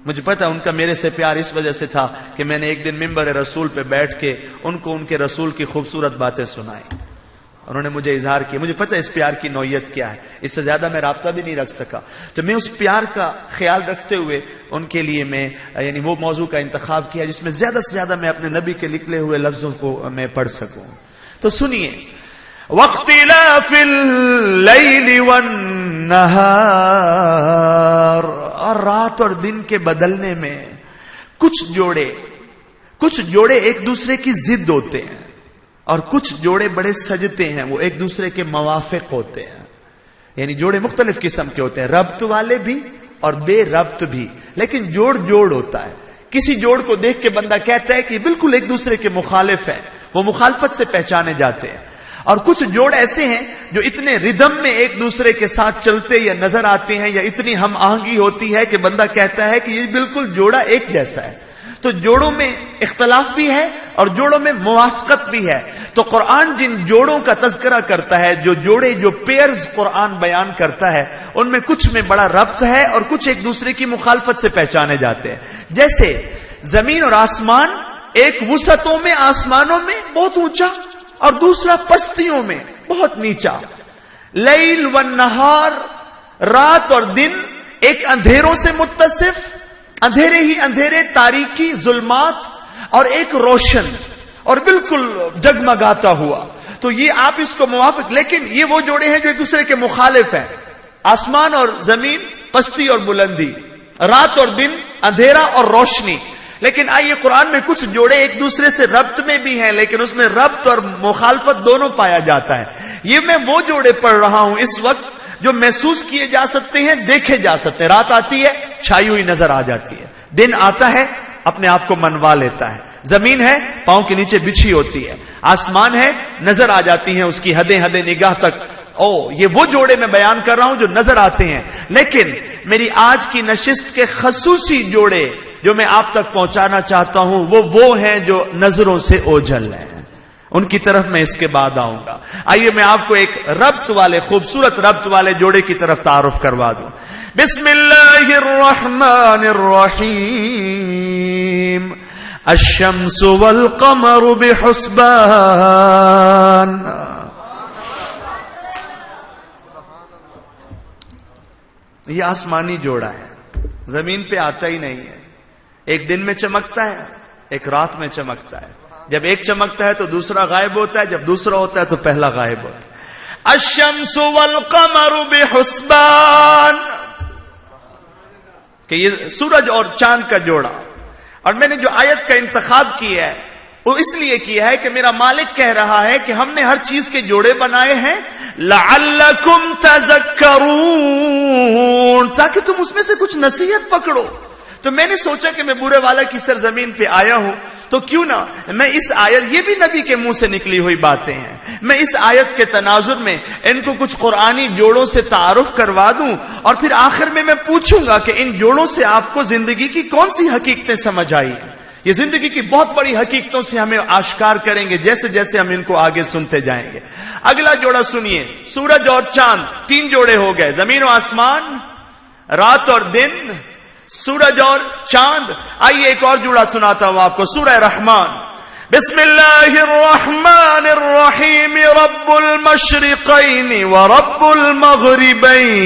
مجھے پتا ان کا میرے سے پیار اس وجہ سے تھا کہ میں نے ایک دن منبر رسول پہ بیٹھ کے ان کو ان کے رسول کی خوبصورت باتیں سنائی. انہوں نے مجھے اظہار کیا, مجھے پتا اس پیار کی نوعیت کیا ہے, اس سے زیادہ میں رابطہ بھی نہیں رکھ سکا. تو میں اس پیار کا خیال رکھتے ہوئے ان کے لیے میں یعنی وہ موضوع کا انتخاب کیا جس میں زیادہ سے زیادہ میں اپنے نبی کے نکلے ہوئے لفظوں کو میں پڑھ سکوں. تو سنیے واختلاف اللیل والنہار, اور رات اور دن کے بدلنے میں کچھ جوڑے ایک دوسرے کی ضد ہوتے ہیں اور کچھ جوڑے بڑے سجتے ہیں, وہ ایک دوسرے کے موافق ہوتے ہیں. یعنی جوڑے مختلف قسم کے ہوتے ہیں, ربط والے بھی اور بے ربط بھی, لیکن جوڑ ہوتا ہے. کسی جوڑ کو دیکھ کے بندہ کہتا ہے کہ بالکل ایک دوسرے کے مخالف ہیں, وہ مخالفت سے پہچانے جاتے ہیں. اور کچھ جوڑ ایسے ہیں جو اتنے ردم میں ایک دوسرے کے ساتھ چلتے یا نظر آتے ہیں یا اتنی ہم آہنگی ہوتی ہے کہ بندہ کہتا ہے کہ یہ بالکل جوڑا ایک جیسا ہے. تو جوڑوں میں اختلاف بھی ہے اور جوڑوں میں موافقت بھی ہے. تو قرآن جن جوڑوں کا تذکرہ کرتا ہے, جو پیئرز قرآن بیان کرتا ہے, ان میں کچھ میں بڑا ربط ہے اور کچھ ایک دوسرے کی مخالفت سے پہچانے جاتے ہیں. جیسے زمین اور آسمان, ایک وسعتوں میں آسمانوں میں بہت اونچا اور دوسرا پستیوں میں بہت نیچا. لیل والنہار, رات اور دن, ایک اندھیروں سے متصف, اندھیرے ہی اندھیرے, تاریکی, ظلمات, اور ایک روشن اور بالکل جگمگاتا ہوا. تو یہ آپ اس کو موافق, لیکن یہ وہ جوڑے ہیں جو ایک دوسرے کے مخالف ہیں. آسمان اور زمین, پستی اور بلندی, رات اور دن, اندھیرا اور روشنی. لیکن آئیے قرآن میں کچھ جوڑے ایک دوسرے سے ربط میں بھی ہیں لیکن اس میں ربط اور مخالفت دونوں پایا جاتا ہے. یہ میں وہ جوڑے پڑھ رہا ہوں اس وقت جو محسوس کیے جا سکتے ہیں, دیکھے جا سکتے ہیں. رات آتی ہے چھائی ہوئی نظر آ جاتی ہے, دن آتا ہے اپنے آپ کو منوا لیتا ہے, زمین ہے پاؤں کے نیچے بچھی ہوتی ہے, آسمان ہے نظر آ جاتی ہیں اس کی حدیں نگاہ تک. یہ وہ جوڑے میں بیان کر رہا ہوں جو نظر آتے ہیں. لیکن میری آج کی نشست کے خصوصی جوڑے جو میں آپ تک پہنچانا چاہتا ہوں وہ ہیں جو نظروں سے اوجھل ہیں، ان کی طرف میں اس کے بعد آؤں گا۔ آئیے میں آپ کو ایک ربط والے، خوبصورت ربط والے جوڑے کی طرف تعارف کروا دوں۔ بسم اللہ الرحمن الرحیم، الشمس والقمر بحسبان۔ یہ آسمانی جوڑا ہے، زمین پہ آتا ہی نہیں ہے۔ ایک دن میں چمکتا ہے، ایک رات میں چمکتا ہے۔ جب ایک چمکتا ہے تو دوسرا غائب ہوتا ہے، جب دوسرا ہوتا ہے تو پہلا غائب ہوتا ہے۔ الشمس والقمر بحسبان، کہ یہ سورج اور چاند کا جوڑا۔ اور میں نے جو آیت کا انتخاب کیا ہے وہ اس لیے کیا ہے کہ میرا مالک کہہ رہا ہے کہ ہم نے ہر چیز کے جوڑے بنائے ہیں لعلکم تذکرون، تاکہ تم اس میں سے کچھ نصیحت پکڑو۔ تو میں نے سوچا کہ میں بورے والا کی سرزمین پہ آیا ہوں تو کیوں نہ میں اس آیت، یہ بھی نبی کے منہ سے نکلی ہوئی باتیں ہیں، میں اس آیت کے تناظر میں ان کو کچھ قرآنی جوڑوں سے تعارف کروا دوں، اور پھر آخر میں پوچھوں گا کہ ان جوڑوں سے آپ کو زندگی کی کون سی حقیقتیں سمجھ آئی ہیں۔ یہ زندگی کی بہت بڑی حقیقتوں سے ہمیں آشکار کریں گے جیسے جیسے ہم ان کو آگے سنتے جائیں گے۔ اگلا جوڑا سنیے، سورج اور چاند، 3 جوڑے ہو گئے، زمین و آسمان، رات اور دن، سورج اور چاند۔ آئیے ایک اور جوڑا سناتا ہوں آپ کو، سورہ رحمان۔ بسم اللہ الرحمن الرحیم، رب المشرقین ورب المغربین،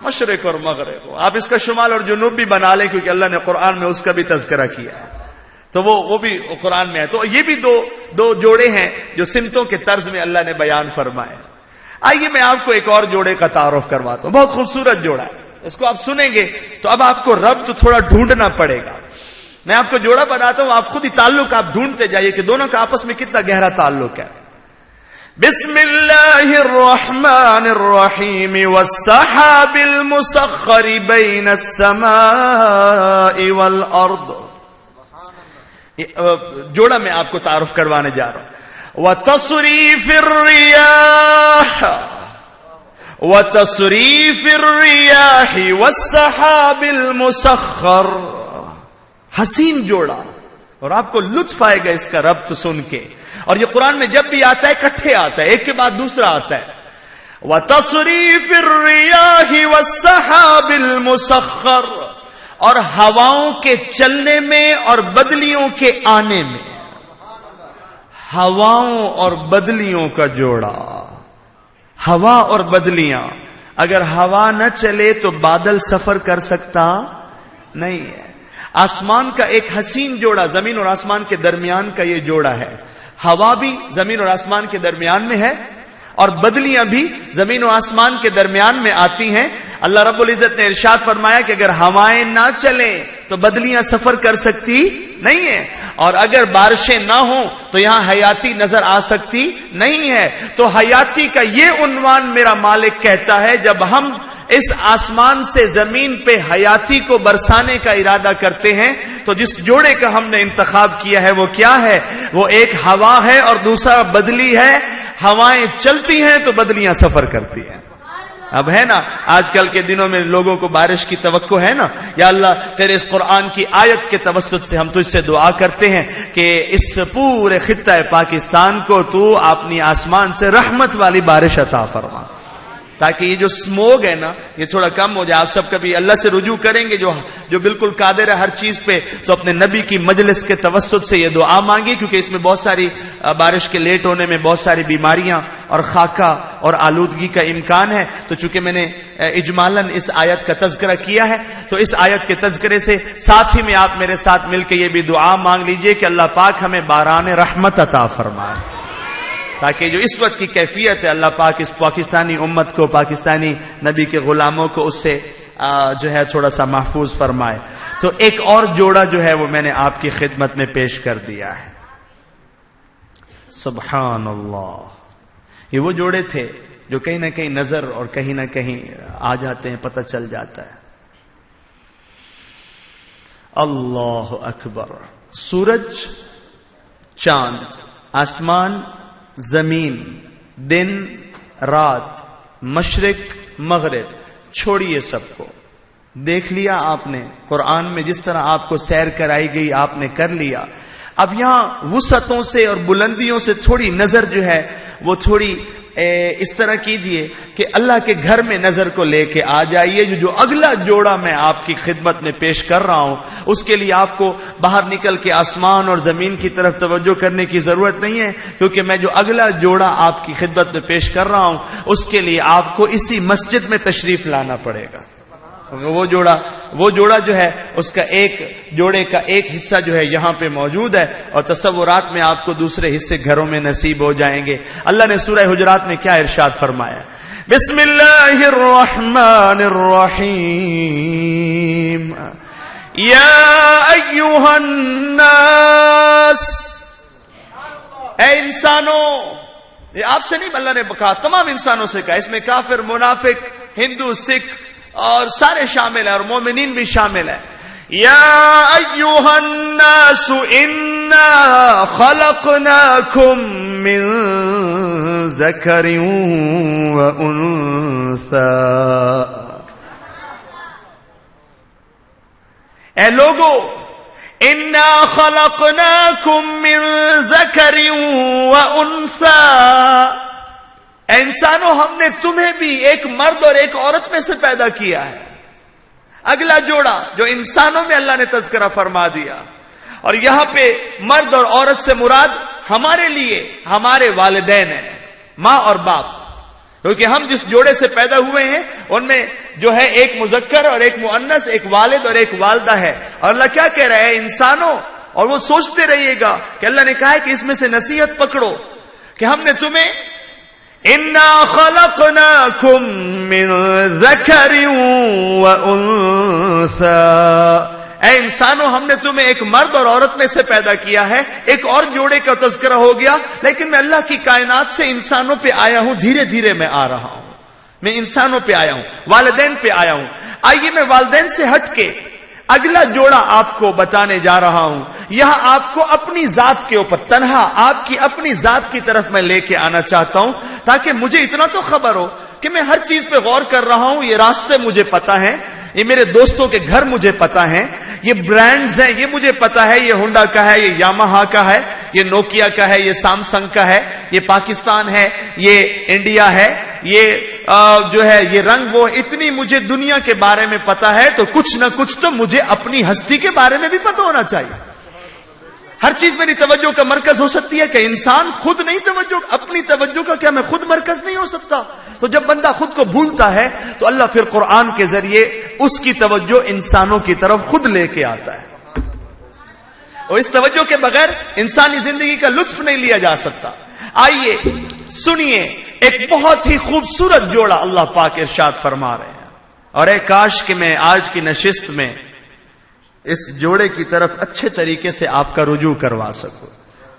مشرق اور مغرب، آپ اس کا شمال اور جنوب بھی بنا لیں کیونکہ اللہ نے قرآن میں اس کا بھی تذکرہ کیا ہے، تو وہ بھی قرآن میں ہے۔ تو یہ بھی دو جوڑے ہیں جو سمتوں کے طرز میں اللہ نے بیان فرمائے۔ آئیے میں آپ کو ایک اور جوڑے کا تعارف کرواتا ہوں، بہت خوبصورت جوڑا ہے، اس کو آپ سنیں گے تو اب آپ کو رب تو تھوڑا ڈھونڈنا پڑے گا۔ میں آپ کو جوڑا بتاتا ہوں، آپ خود ہی تعلق آپ ڈھونڈتے جائیے کہ دونوں کا آپس میں کتنا گہرا تعلق ہے۔ بسم اللہ الرحمن الرحیم، والسحاب المسخر بین السماء والارض، جوڑا میں آپ کو تعارف کروانے جا رہا ہوں۔ وتصریف الریاح والسحاب المسخر، حسین جوڑا، اور آپ کو لطف آئے گا اس کا ربط سن کے۔ اور یہ قرآن میں جب بھی آتا ہے اکٹھے آتا ہے، ایک کے بعد دوسرا آتا ہے۔ وتصریف الریاح والسحاب المسخر، اور ہواؤں کے چلنے میں اور بدلیوں کے آنے میں، ہواؤں اور بدلیوں کا جوڑا۔ ہوا اور بدلیاں، اگر ہوا نہ چلے تو بادل سفر کر سکتا نہیں ہے۔ آسمان کا ایک حسین جوڑا، زمین اور آسمان کے درمیان کا یہ جوڑا ہے۔ ہوا بھی زمین اور آسمان کے درمیان میں ہے، اور بدلیاں بھی زمین و آسمان کے درمیان میں آتی ہیں۔ اللہ رب العزت نے ارشاد فرمایا کہ اگر ہوائیں نہ چلیں تو بدلیاں سفر کر سکتی نہیں ہیں، اور اگر بارشیں نہ ہوں تو یہاں حیاتی نظر آ سکتی نہیں ہے۔ تو حیاتی کا یہ عنوان میرا مالک کہتا ہے، جب ہم اس آسمان سے زمین پہ حیاتی کو برسانے کا ارادہ کرتے ہیں تو جس جوڑے کا ہم نے انتخاب کیا ہے وہ کیا ہے؟ وہ ایک ہوا ہے اور دوسرا بدلی ہے۔ ہوائیں چلتی ہیں تو بدلیاں سفر کرتی ہیں۔ اب ہے نا آج کل کے دنوں میں لوگوں کو بارش کی توقع ہے نا، یا اللہ تیرے اس قرآن کی آیت کے توسط سے ہم تجھ سے دعا کرتے ہیں کہ اس پورے خطہ پاکستان کو تو اپنی آسمان سے رحمت والی بارش عطا فرما، تاکہ یہ جو سموگ ہے نا یہ تھوڑا کم ہو جائے۔ آپ سب کبھی اللہ سے رجوع کریں گے جو بالکل قادر ہے ہر چیز پہ، تو اپنے نبی کی مجلس کے توسط سے یہ دعا مانگی، کیونکہ اس میں بہت ساری بارش کے لیٹ ہونے میں بہت ساری بیماریاں اور خاکہ اور آلودگی کا امکان ہے۔ تو چونکہ میں نے اجمالاً اس آیت کا تذکرہ کیا ہے تو اس آیت کے تذکرے سے ساتھ ہی میں آپ میرے ساتھ مل کے یہ بھی دعا مانگ لیجئے کہ اللہ پاک ہمیں باران رحمت عطا فرمائے، تاکہ جو اس وقت کی کیفیت ہے اللہ پاک اس پاکستانی امت کو، پاکستانی نبی کے غلاموں کو اس سے جو ہے تھوڑا سا محفوظ فرمائے۔ تو ایک اور جوڑا جو ہے وہ میں نے آپ کی خدمت میں پیش کر دیا ہے۔ سبحان اللہ، یہ وہ جوڑے تھے جو کہیں نہ کہیں نظر اور کہیں نہ کہیں آ جاتے ہیں، پتہ چل جاتا ہے۔ اللہ اکبر، سورج، چاند، آسمان، زمین، دن، رات، مشرق، مغرب، چھوڑیے سب کو. دیکھ لیا آپ نے قرآن میں جس طرح آپ کو سیر کرائی گئی، آپ نے کر لیا. اب یہاں وسعتوں سے اور بلندیوں سے تھوڑی نظر جو ہے وہ تھوڑی اس طرح کیجئے کہ اللہ کے گھر میں نظر کو لے کے آ جائیے. جو اگلا جوڑا میں آپ کی خدمت میں پیش کر رہا ہوں اس کے لیے آپ کو باہر نکل کے آسمان اور زمین کی طرف توجہ کرنے کی ضرورت نہیں ہے، کیونکہ میں جو اگلا جوڑا آپ کی خدمت میں پیش کر رہا ہوں اس کے لیے آپ کو اسی مسجد میں تشریف لانا پڑے گا. وہ جوڑا جو ہے اس کا ایک جوڑے کا ایک حصہ جو ہے یہاں پہ موجود ہے، اور تصورات میں آپ کو دوسرے حصے گھروں میں نصیب ہو جائیں گے. اللہ نے سورہ حجرات میں کیا ارشاد فرمایا؟ بسم اللہ الرحمن الرحیم یا ایھا الناس، اے انسانوں. یہ آپ سے نہیں، اللہ نے کہا تمام انسانوں سے کہا. اس میں کافر، منافق، ہندو، سکھ اور سارے شامل ہیں، اور مومنین بھی شامل ہیں. یا ایھا الناس انا خلقناکم من ذکر و انثی. اے لوگو، انا خلقناکم من ذکر و انثی، اے انسانوں ہم نے تمہیں بھی ایک مرد اور ایک عورت میں سے پیدا کیا ہے. اگلا جوڑا جو انسانوں میں اللہ نے تذکرہ فرما دیا، اور یہاں پہ مرد اور عورت سے مراد ہمارے لیے ہمارے والدین ہیں، ماں اور باپ. کیونکہ ہم جس جوڑے سے پیدا ہوئے ہیں ان میں جو ہے ایک مذکر اور ایک مؤنث، ایک والد اور ایک والدہ ہے. اور اللہ کیا کہہ رہا ہے؟ انسانوں. اور وہ سوچتے رہیے گا کہ اللہ نے کہا ہے کہ اس میں سے نصیحت پکڑو کہ ہم نے تمہیں انا خلقناکم من ذکر و انثی، اے انسانوں ہم نے تمہیں ایک مرد اور عورت میں سے پیدا کیا ہے. ایک اور جوڑے کا تذکرہ ہو گیا، لیکن میں اللہ کی کائنات سے انسانوں پہ آیا ہوں. دھیرے دھیرے میں آ رہا ہوں، میں انسانوں پہ آیا ہوں، والدین پہ آیا ہوں. آئیے میں والدین سے ہٹ کے اگلا جوڑا آپ کو بتانے جا رہا ہوں. یہاں آپ کو اپنی ذات کے اوپر تنہا آپ کی اپنی ذات کی طرف میں لے کے آنا چاہتا ہوں، تاکہ مجھے اتنا تو خبر ہو کہ میں ہر چیز پہ غور کر رہا ہوں. یہ راستے مجھے پتا ہیں، یہ میرے دوستوں کے گھر مجھے پتا ہیں، یہ برانڈز ہیں یہ مجھے پتا ہے، یہ ہونڈا کا ہے، یہ یامہا کا ہے، یہ نوکیا کا ہے، یہ سامسنگ کا ہے، یہ پاکستان ہے، یہ انڈیا ہے، یہ جو ہے یہ رنگ وہ. اتنی مجھے دنیا کے بارے میں پتا ہے، تو کچھ نہ کچھ تو مجھے اپنی ہستی کے بارے میں بھی پتا ہونا چاہیے. ہر چیز میری توجہ کا مرکز ہو سکتی ہے کہ انسان خود نہیں توجہ، اپنی توجہ کا کیا میں خود مرکز نہیں ہو سکتا؟ تو جب بندہ خود کو بھولتا ہے تو اللہ پھر قرآن کے ذریعے اس کی توجہ انسانوں کی طرف خود لے کے آتا ہے. اور اس توجہ کے بغیر انسانی زندگی کا لطف نہیں لیا جا سکتا. آئیے سنیے ایک بہت ہی خوبصورت جوڑا اللہ پاک ارشاد فرما رہے ہیں. اور اے کاش کہ میں آج کی نشست میں اس جوڑے کی طرف اچھے طریقے سے آپ کا رجوع کروا سکوں.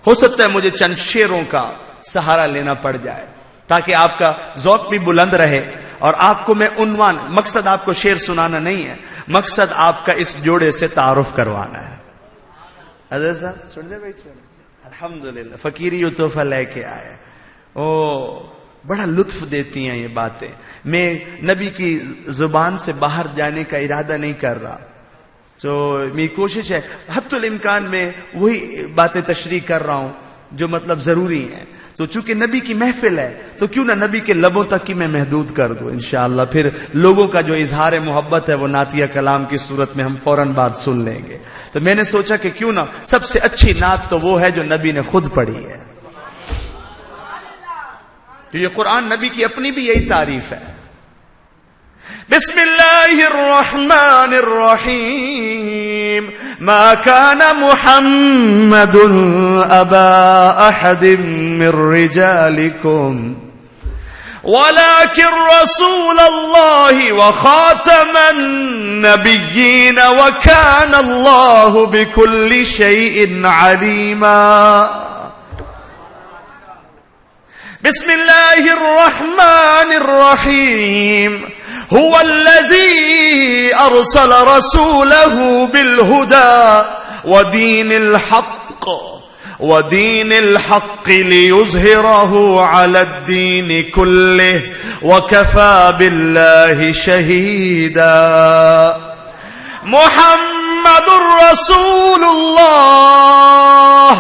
ہو سکتا ہے مجھے چند شعروں کا سہارا لینا پڑ جائے تاکہ آپ کا ذوق بھی بلند رہے. اور آپ کو میں عنوان، مقصد آپ کو شعر سنانا نہیں ہے، مقصد آپ کا اس جوڑے سے تعارف کروانا ہے. حضرت صاحب سن لے بیٹھے، الحمدللہ فقیری تحفہ لے کے آئے. بڑا لطف دیتی ہیں یہ باتیں. میں نبی کی زبان سے باہر جانے کا ارادہ نہیں کر رہا، تو میری کوشش ہے حتی الامکان میں وہی باتیں تشریح کر رہا ہوں جو مطلب ضروری ہیں. تو چونکہ نبی کی محفل ہے تو کیوں نہ نبی کے لبوں تک کی میں محدود کر دوں انشاءاللہ. پھر لوگوں کا جو اظہار محبت ہے وہ نعتیہ کلام کی صورت میں ہم فوراً بات سن لیں گے. تو میں نے سوچا کہ کیوں نہ سب سے اچھی نعت تو وہ ہے جو نبی نے خود پڑھی ہے. تو یہ قرآن نبی کی اپنی بھی یہی تعریف ہے. بسم اللہ الرحمن الرحیم ما كان محمد ابا احد من رجالكم ولكن رسول الله وخاتم النبيين وكان الله بكل شيء عليما. بسم الله الرحمن الرحيم هو الذي أرسل رسوله بالهدى ودين الحق وَدِينِ الْحَقِّ لِيُظْهِرَهُ عَلَى الدِّينِ كُلِّهِ وَكَفَى بِاللَّهِ شَهِيدًا. محمد رسول اللہ،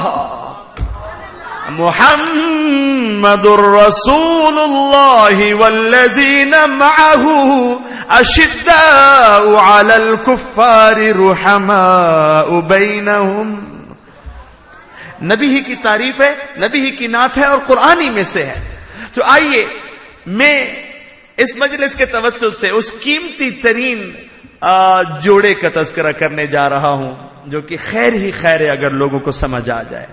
محمد رسول اللہ والذین معہ اشداء علی الکفار رحماء بینہم. نبی ہی کی تعریف ہے، نبی ہی کی نعت ہے اور قرآنی میں سے ہے. تو آئیے میں اس مجلس کے توسط سے اس قیمتی ترین جوڑے کا تذکرہ کرنے جا رہا ہوں جو کہ خیر ہی خیر ہے اگر لوگوں کو سمجھ آ جائے.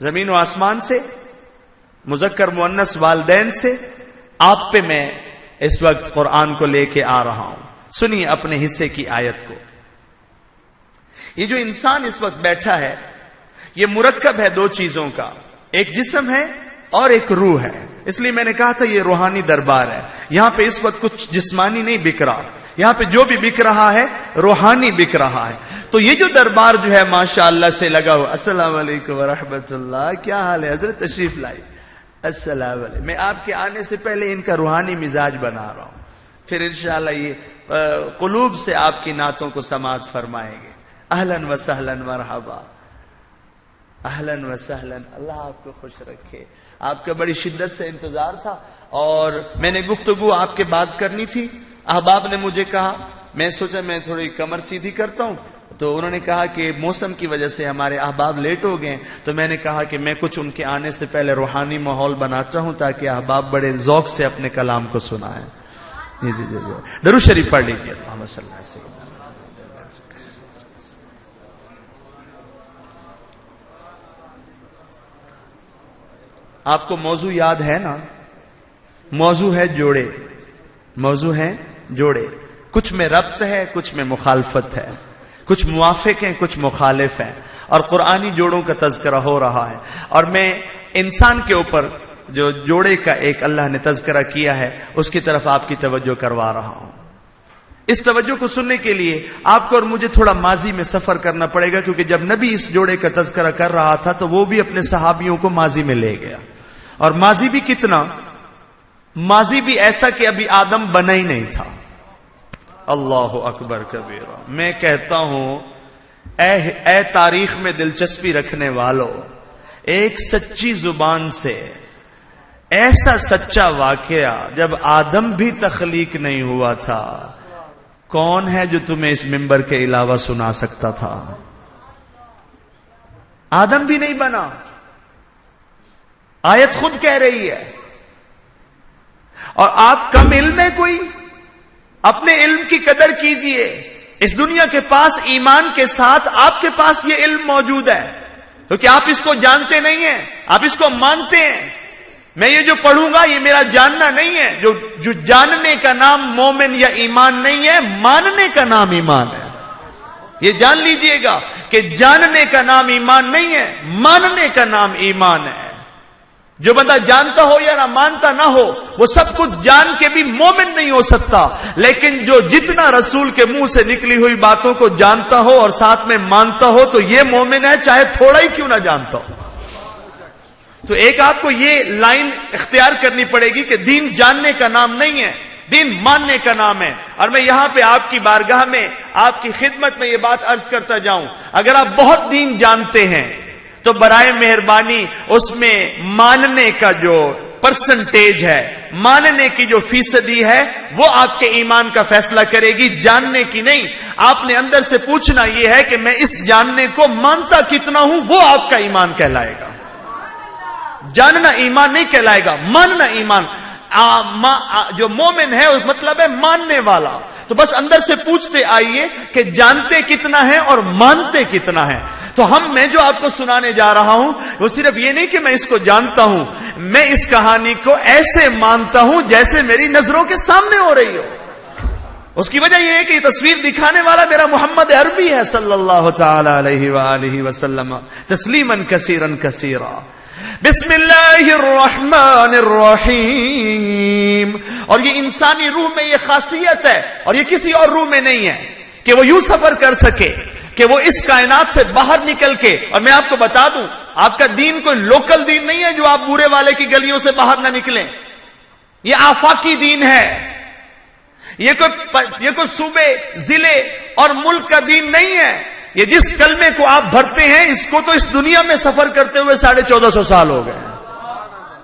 زمین و آسمان سے، مذکر مؤنث والدین سے، آپ پہ میں اس وقت قرآن کو لے کے آ رہا ہوں. سنیے اپنے حصے کی آیت کو. یہ جو انسان اس وقت بیٹھا ہے یہ مرکب ہے دو چیزوں کا، ایک جسم ہے اور ایک روح ہے. اس لیے میں نے کہا تھا یہ روحانی دربار ہے. یہاں پہ اس وقت کچھ جسمانی نہیں بک رہا، یہاں پہ جو بھی بک رہا ہے روحانی بک رہا ہے. تو یہ جو دربار جو ہے ماشاءاللہ سے لگا ہوا. السلام علیکم ورحمۃ اللہ، کیا حال ہے حضرت؟ تشریف لائی. السلام علیکم. میں آپ کے آنے سے پہلے ان کا روحانی مزاج بنا رہا ہوں، پھر انشاءاللہ یہ قلوب سے آپ کی نعتوں کو سماعت فرمائیں گے. اہلاً و سہلاً مرحبا، اہلاً و سہلاً. اللہ آپ کو خوش رکھے. آپ کا بڑی شدت سے انتظار تھا اور میں نے گفتگو آپ کے بات کرنی تھی. احباب نے مجھے کہا، میں سوچا میں تھوڑی کمر سیدھی کرتا ہوں، تو انہوں نے کہا کہ موسم کی وجہ سے ہمارے احباب لیٹ ہو گئے. تو میں نے کہا کہ میں کچھ ان کے آنے سے پہلے روحانی ماحول بناتا ہوں تاکہ احباب بڑے ذوق سے اپنے کلام کو سنائیں. جی جی جی. درود شریف پڑھ لیجیے. محمد صلی اللہ علیہ وسلم. آپ کو موضوع یاد ہے نا؟ موضوع ہے جوڑے. موضوع ہے جوڑے. کچھ میں ربط ہے، کچھ میں مخالفت ہے، کچھ موافق ہیں، کچھ مخالف ہیں، اور قرآنی جوڑوں کا تذکرہ ہو رہا ہے. اور میں انسان کے اوپر جو جوڑے کا ایک اللہ نے تذکرہ کیا ہے اس کی طرف آپ کی توجہ کروا رہا ہوں. اس توجہ کو سننے کے لیے آپ کو اور مجھے تھوڑا ماضی میں سفر کرنا پڑے گا، کیونکہ جب نبی اس جوڑے کا تذکرہ کر رہا تھا تو وہ بھی اپنے صحابیوں کو ماضی میں لے گیا. اور ماضی بھی کتنا؟ ماضی بھی ایسا کہ ابھی آدم بنا ہی نہیں تھا. اللہ اکبر کبیرہ. میں کہتا ہوں اے تاریخ میں دلچسپی رکھنے والوں، ایک سچی زبان سے ایسا سچا واقعہ جب آدم بھی تخلیق نہیں ہوا تھا، کون ہے جو تمہیں اس منبر کے علاوہ سنا سکتا تھا؟ آدم بھی نہیں بنا. آیت خود کہہ رہی ہے. اور آپ کم علم ہے کوئی؟ اپنے علم کی قدر کیجئے. اس دنیا کے پاس ایمان کے ساتھ آپ کے پاس یہ علم موجود ہے، کیونکہ آپ اس کو جانتے نہیں ہیں، آپ اس کو مانتے ہیں. میں یہ جو پڑھوں گا یہ میرا جاننا نہیں ہے. جو جاننے کا نام مومن یا ایمان نہیں ہے، ماننے کا نام ایمان ہے. یہ جان لیجئے گا کہ جاننے کا نام ایمان نہیں ہے، ماننے کا نام ایمان ہے. جو بندہ جانتا ہو یا نہ مانتا نہ ہو، وہ سب کچھ جان کے بھی مومن نہیں ہو سکتا. لیکن جو جتنا رسول کے منہ سے نکلی ہوئی باتوں کو جانتا ہو اور ساتھ میں مانتا ہو تو یہ مومن ہے، چاہے تھوڑا ہی کیوں نہ جانتا ہو. تو ایک آپ کو یہ لائن اختیار کرنی پڑے گی کہ دین جاننے کا نام نہیں ہے، دین ماننے کا نام ہے. اور میں یہاں پہ آپ کی بارگاہ میں، آپ کی خدمت میں یہ بات عرض کرتا جاؤں، اگر آپ بہت دین جانتے ہیں تو برائے مہربانی اس میں ماننے کا جو پرسنٹیج ہے، ماننے کی جو فیصدی ہے، وہ آپ کے ایمان کا فیصلہ کرے گی، جاننے کی نہیں. آپ نے اندر سے پوچھنا یہ ہے کہ میں اس جاننے کو مانتا کتنا ہوں، وہ آپ کا ایمان کہلائے گا. جاننا ایمان نہیں کہلائے گا، ماننا ایمان. جو مومن ہے اس مطلب ہے ماننے والا. تو بس اندر سے پوچھتے آئیے کہ جانتے کتنا ہے اور مانتے کتنا ہے. تو میں جو آپ کو سنانے جا رہا ہوں وہ صرف یہ نہیں کہ میں اس کو جانتا ہوں، میں اس کہانی کو ایسے مانتا ہوں جیسے میری نظروں کے سامنے ہو رہی ہو. اس کی وجہ یہ ہے کہ یہ تصویر دکھانے والا میرا محمد عربی ہے صلی اللہ تعالی علیہ وآلہ وسلم تسلیما کثیرا کثیرا. بسم اللہ الرحمن الرحیم. اور یہ انسانی روح میں یہ خاصیت ہے اور یہ کسی اور روح میں نہیں ہے کہ وہ یوں سفر کر سکے. کہ وہ اس کائنات سے باہر نکل کے, اور میں آپ کو بتا دوں آپ کا دین کوئی لوکل دین نہیں ہے جو آپ بورے والے کی گلیوں سے باہر نہ نکلیں, یہ آفاقی دین ہے. یہ کوئی صوبے, ضلع اور ملک کا دین نہیں ہے. یہ جس کلمے کو آپ بھرتے ہیں اس کو تو اس دنیا میں سفر کرتے ہوئے 1450 سال ہو گئے.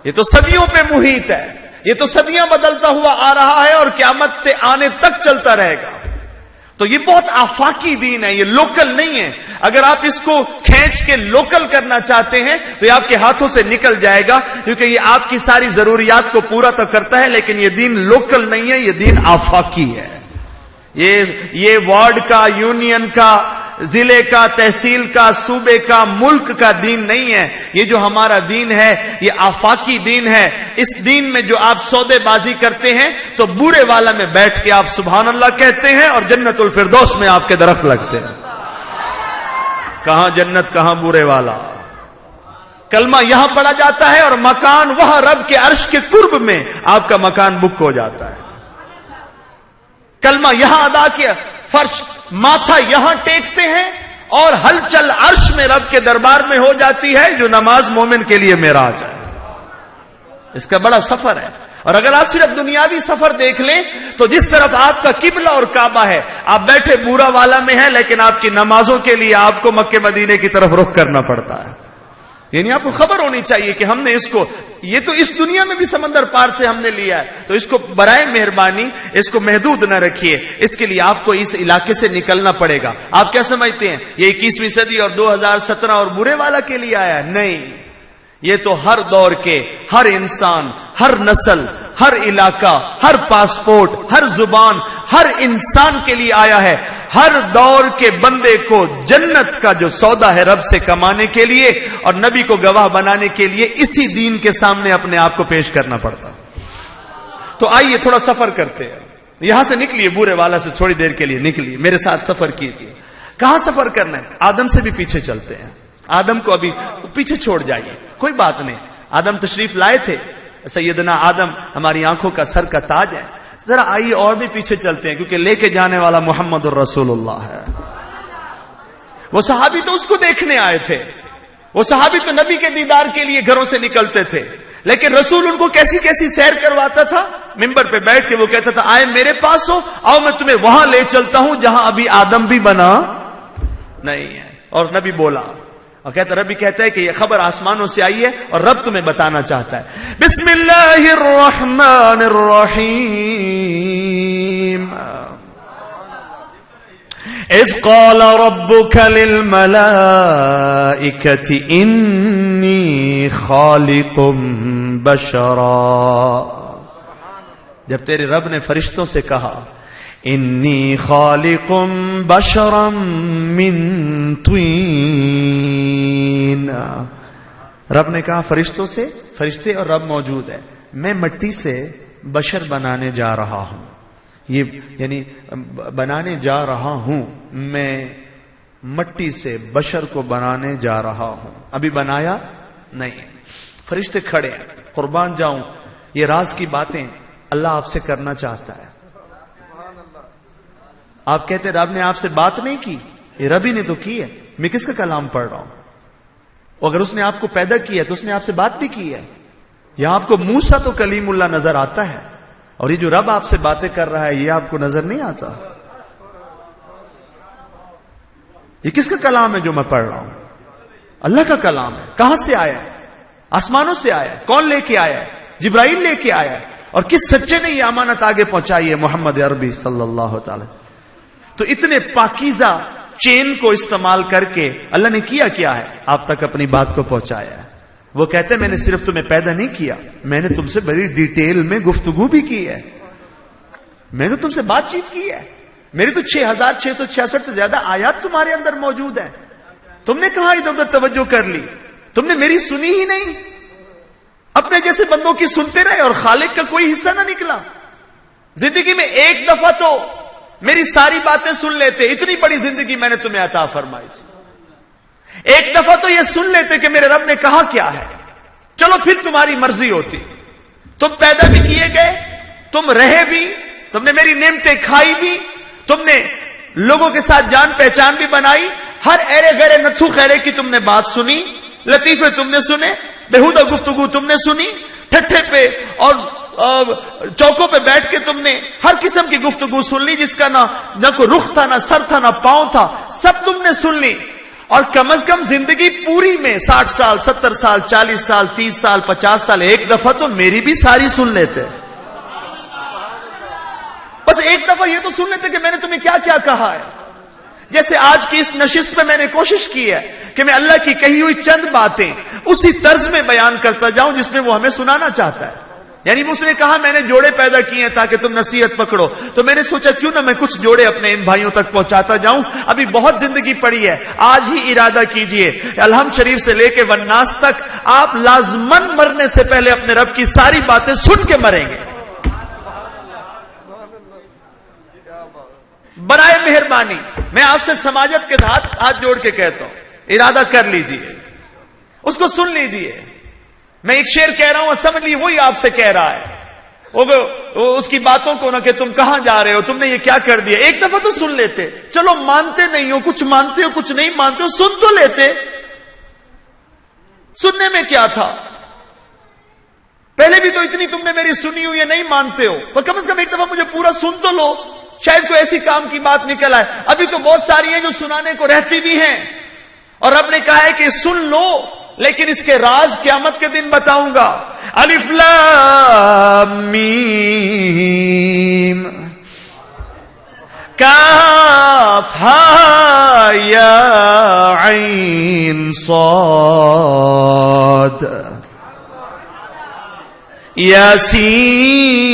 یہ تو صدیوں پہ محیط ہے, یہ تو صدیاں بدلتا ہوا آ رہا ہے اور قیامت سے آنے تک چلتا رہے گا. تو یہ بہت آفاقی دین ہے, یہ لوکل نہیں ہے. اگر آپ اس کو کھینچ کے لوکل کرنا چاہتے ہیں تو یہ آپ کے ہاتھوں سے نکل جائے گا, کیونکہ یہ آپ کی ساری ضروریات کو پورا تو کرتا ہے لیکن یہ دین لوکل نہیں ہے, یہ دین آفاقی ہے. یہ وارڈ کا, یونین کا, ضلع کا, تحصیل کا, صوبے کا, ملک کا دین نہیں ہے. یہ جو ہمارا دین ہے یہ آفاقی دین ہے. اس دین میں جو آپ سودے بازی کرتے ہیں تو بورے والا میں بیٹھ کے آپ سبحان اللہ کہتے ہیں اور جنت الفردوس میں آپ کے درخت لگتے ہیں. کہاں جنت کہاں بورے والا. کلمہ یہاں پڑھا جاتا ہے اور مکان وہاں رب کے عرش کے قرب میں آپ کا مکان بک ہو جاتا ہے. کلمہ یہاں ادا کیا, فرش ماتھا یہاں ٹیکتے ہیں اور ہلچل عرش میں رب کے دربار میں ہو جاتی ہے, جو نماز مومن کے لیے معراج ہے. اس کا بڑا سفر ہے. اور اگر آپ صرف دنیاوی سفر دیکھ لیں تو جس طرف آپ کا قبلہ اور کعبہ ہے, آپ بیٹھے بورا والا میں ہیں لیکن آپ کی نمازوں کے لیے آپ کو مکے مدینے کی طرف رخ کرنا پڑتا ہے. یعنی آپ کو خبر ہونی چاہیے کہ ہم نے اس کو, یہ تو اس دنیا میں بھی سمندر پار سے ہم نے لیا ہے, تو اس کو برائے مہربانی اس کو محدود نہ رکھیے. اس کے لیے آپ کو اس علاقے سے نکلنا پڑے گا. آپ کیا سمجھتے ہیں یہ 21ویں صدی اور 2017 اور برے والا کے لیے آیا ہے؟ نہیں, یہ تو ہر دور کے ہر انسان, ہر نسل, ہر علاقہ, ہر پاسپورٹ, ہر زبان, ہر انسان کے لیے آیا ہے. ہر دور کے بندے کو جنت کا جو سودا ہے رب سے کمانے کے لیے اور نبی کو گواہ بنانے کے لیے اسی دین کے سامنے اپنے آپ کو پیش کرنا پڑتا. تو آئیے تھوڑا سفر کرتے ہیں. یہاں سے نکلیے, بورے والا سے تھوڑی دیر کے لیے نکلیے, میرے ساتھ سفر کیجیے. کہاں سفر کرنا ہے؟ آدم سے بھی پیچھے چلتے ہیں. آدم کو ابھی پیچھے چھوڑ جائیے, کوئی بات نہیں. آدم تشریف لائے تھے, سیدنا آدم ہماری آنکھوں کا سر کا تاج ہے. ذرا آئیے اور بھی پیچھے چلتے ہیں کیونکہ لے کے جانے والا محمد الرسول اللہ ہے. وہ صحابی تو اس کو دیکھنے آئے تھے, وہ صحابی تو نبی کے دیدار کے لیے گھروں سے نکلتے تھے, لیکن رسول ان کو کیسی کیسی سیر کرواتا تھا. ممبر پہ بیٹھ کے وہ کہتا تھا آئے میرے پاس ہو, آؤ میں تمہیں وہاں لے چلتا ہوں جہاں ابھی آدم بھی بنا نہیں ہے. اور نبی بولا اور کہتا, ربی کہتا ہے کہ یہ خبر آسمانوں سے آئی ہے اور رب تمہیں بتانا چاہتا ہے. بسم اللہ الرحمن الرحیم. اذ قال ربك للملائكة انی خالق بشرا. جب تیرے رب نے فرشتوں سے کہا انی خالق بشرا من طین, رب نے کہا فرشتوں سے, فرشتے اور رب موجود ہے, میں مٹی سے بشر بنانے جا رہا ہوں. یہ یعنی بنانے جا رہا ہوں, میں مٹی سے بشر کو بنانے جا رہا ہوں, ابھی بنایا نہیں. فرشتے کھڑے ہیں, قربان جاؤں یہ راز کی باتیں اللہ آپ سے کرنا چاہتا ہے. آپ کہتے رب نے آپ سے بات نہیں کی, یہ ربی نے تو کی ہے, میں کس کا کلام پڑھ رہا ہوں. اگر اس نے آپ کو پیدا کیا تو اس نے آپ سے بات بھی کی ہے. یہاں آپ کو موسیٰ تو کلیم اللہ نظر آتا ہے, اور یہ جو رب آپ سے باتیں کر رہا ہے یہ آپ کو نظر نہیں آتا. یہ کس کا کلام ہے جو میں پڑھ رہا ہوں؟ اللہ کا کلام ہے. کہاں سے آیا ہے؟ آسمانوں سے آیا ہے. کون لے کے آیا ہے؟ جبرائیل لے کے آیا ہے. اور کس سچے نے یہ امانت آگے پہنچائی ہے؟ محمد عربی صلی اللہ تعالی. تو اتنے پاکیزہ چین کو استعمال کر کے اللہ نے کیا کیا ہے؟ آپ تک اپنی بات کو پہنچایا ہے. وہ کہتے ہیں میں نے صرف تمہیں پیدا نہیں کیا, میں نے تم سے بڑی ڈیٹیل میں گفتگو بھی کی ہے, میں نے تم سے بات چیت کی ہے. میری تو 6666 سے زیادہ آیات تمہارے اندر موجود ہیں. تم نے کہاں ادھر ادھر توجہ کر لی؟ تم نے میری سنی ہی نہیں, اپنے جیسے بندوں کی سنتے رہے اور خالق کا کوئی حصہ نہ نکلا. زندگی میں ایک دفعہ تو میری ساری باتیں سن لیتے, اتنی بڑی زندگی میں نے تمہیں عطا فرمائی تھی. ایک دفعہ تو یہ سن لیتے کہ میرے رب نے کہا کیا ہے, چلو پھر تمہاری مرضی ہوتی. تم پیدا بھی کیے گئے, تم رہے بھی, تم نے میری نعمتیں کھائی بھی, تم نے لوگوں کے ساتھ جان پہچان بھی بنائی. ہر ایرے غیرے نتھو خیرے کی تم نے بات سنی, لطیفے تم نے سنے, بےہودہ گفتگو تم نے سنی, ٹھٹھے پہ اور چوکوں پہ بیٹھ کے تم نے ہر قسم کی گفتگو سن لی, جس کا نہ کوئی رخ تھا, نہ سر تھا, نہ پاؤں تھا, سب تم نے سن لی. اور کم از کم زندگی پوری میں 60 سال 70 سال 40 سال 30 سال 50 سال ایک دفعہ تو میری بھی ساری سن لیتے. بس ایک دفعہ یہ تو سن لیتے کہ میں نے تمہیں کیا کیا کہا ہے. جیسے آج کی اس نشست میں نے کوشش کی ہے کہ میں اللہ کی کہی ہوئی چند باتیں اسی طرز میں بیان کرتا جاؤں جس میں وہ ہمیں سنانا چاہتا ہے. یعنی اس نے کہا میں نے جوڑے پیدا کیے ہیں تاکہ تم نصیحت پکڑو, تو میں نے سوچا کیوں نہ میں کچھ جوڑے اپنے ان بھائیوں تک پہنچاتا جاؤں. ابھی بہت زندگی پڑی ہے. آج ہی ارادہ کیجئے الحمد شریف سے لے کے والناس تک آپ لازماً مرنے سے پہلے اپنے رب کی ساری باتیں سن کے مریں گے. برائے مہربانی میں آپ سے سماجت کے ہاتھ جوڑ کے کہتا ہوں, ارادہ کر لیجئے, اس کو سن لیجئے. میں ایک شعر کہہ رہا ہوں, سمجھ لیجیے وہی آپ سے کہہ رہا ہے. وہ اس کی باتوں کو نہ کہ تم کہاں جا رہے ہو, تم نے یہ کیا کر دیا. ایک دفعہ تو سن لیتے. چلو مانتے نہیں ہو, کچھ مانتے ہو کچھ نہیں مانتے ہو, سن تو لیتے. سننے میں کیا تھا, پہلے بھی تو اتنی تم نے میری سنی ہوئی ہے, نہیں مانتے ہو, پر کم از کم ایک دفعہ مجھے پورا سن تو لو, شاید کوئی ایسی کام کی بات نکل آئے. ابھی تو بہت ساری ہیں جو سنانے کو رہتی بھی ہیں, اور رب نے کہا ہے کہ سن لو, لیکن اس کے راز قیامت کے دن بتاؤں گا. الف لام میم کاف ہا یا عین صاد یاسین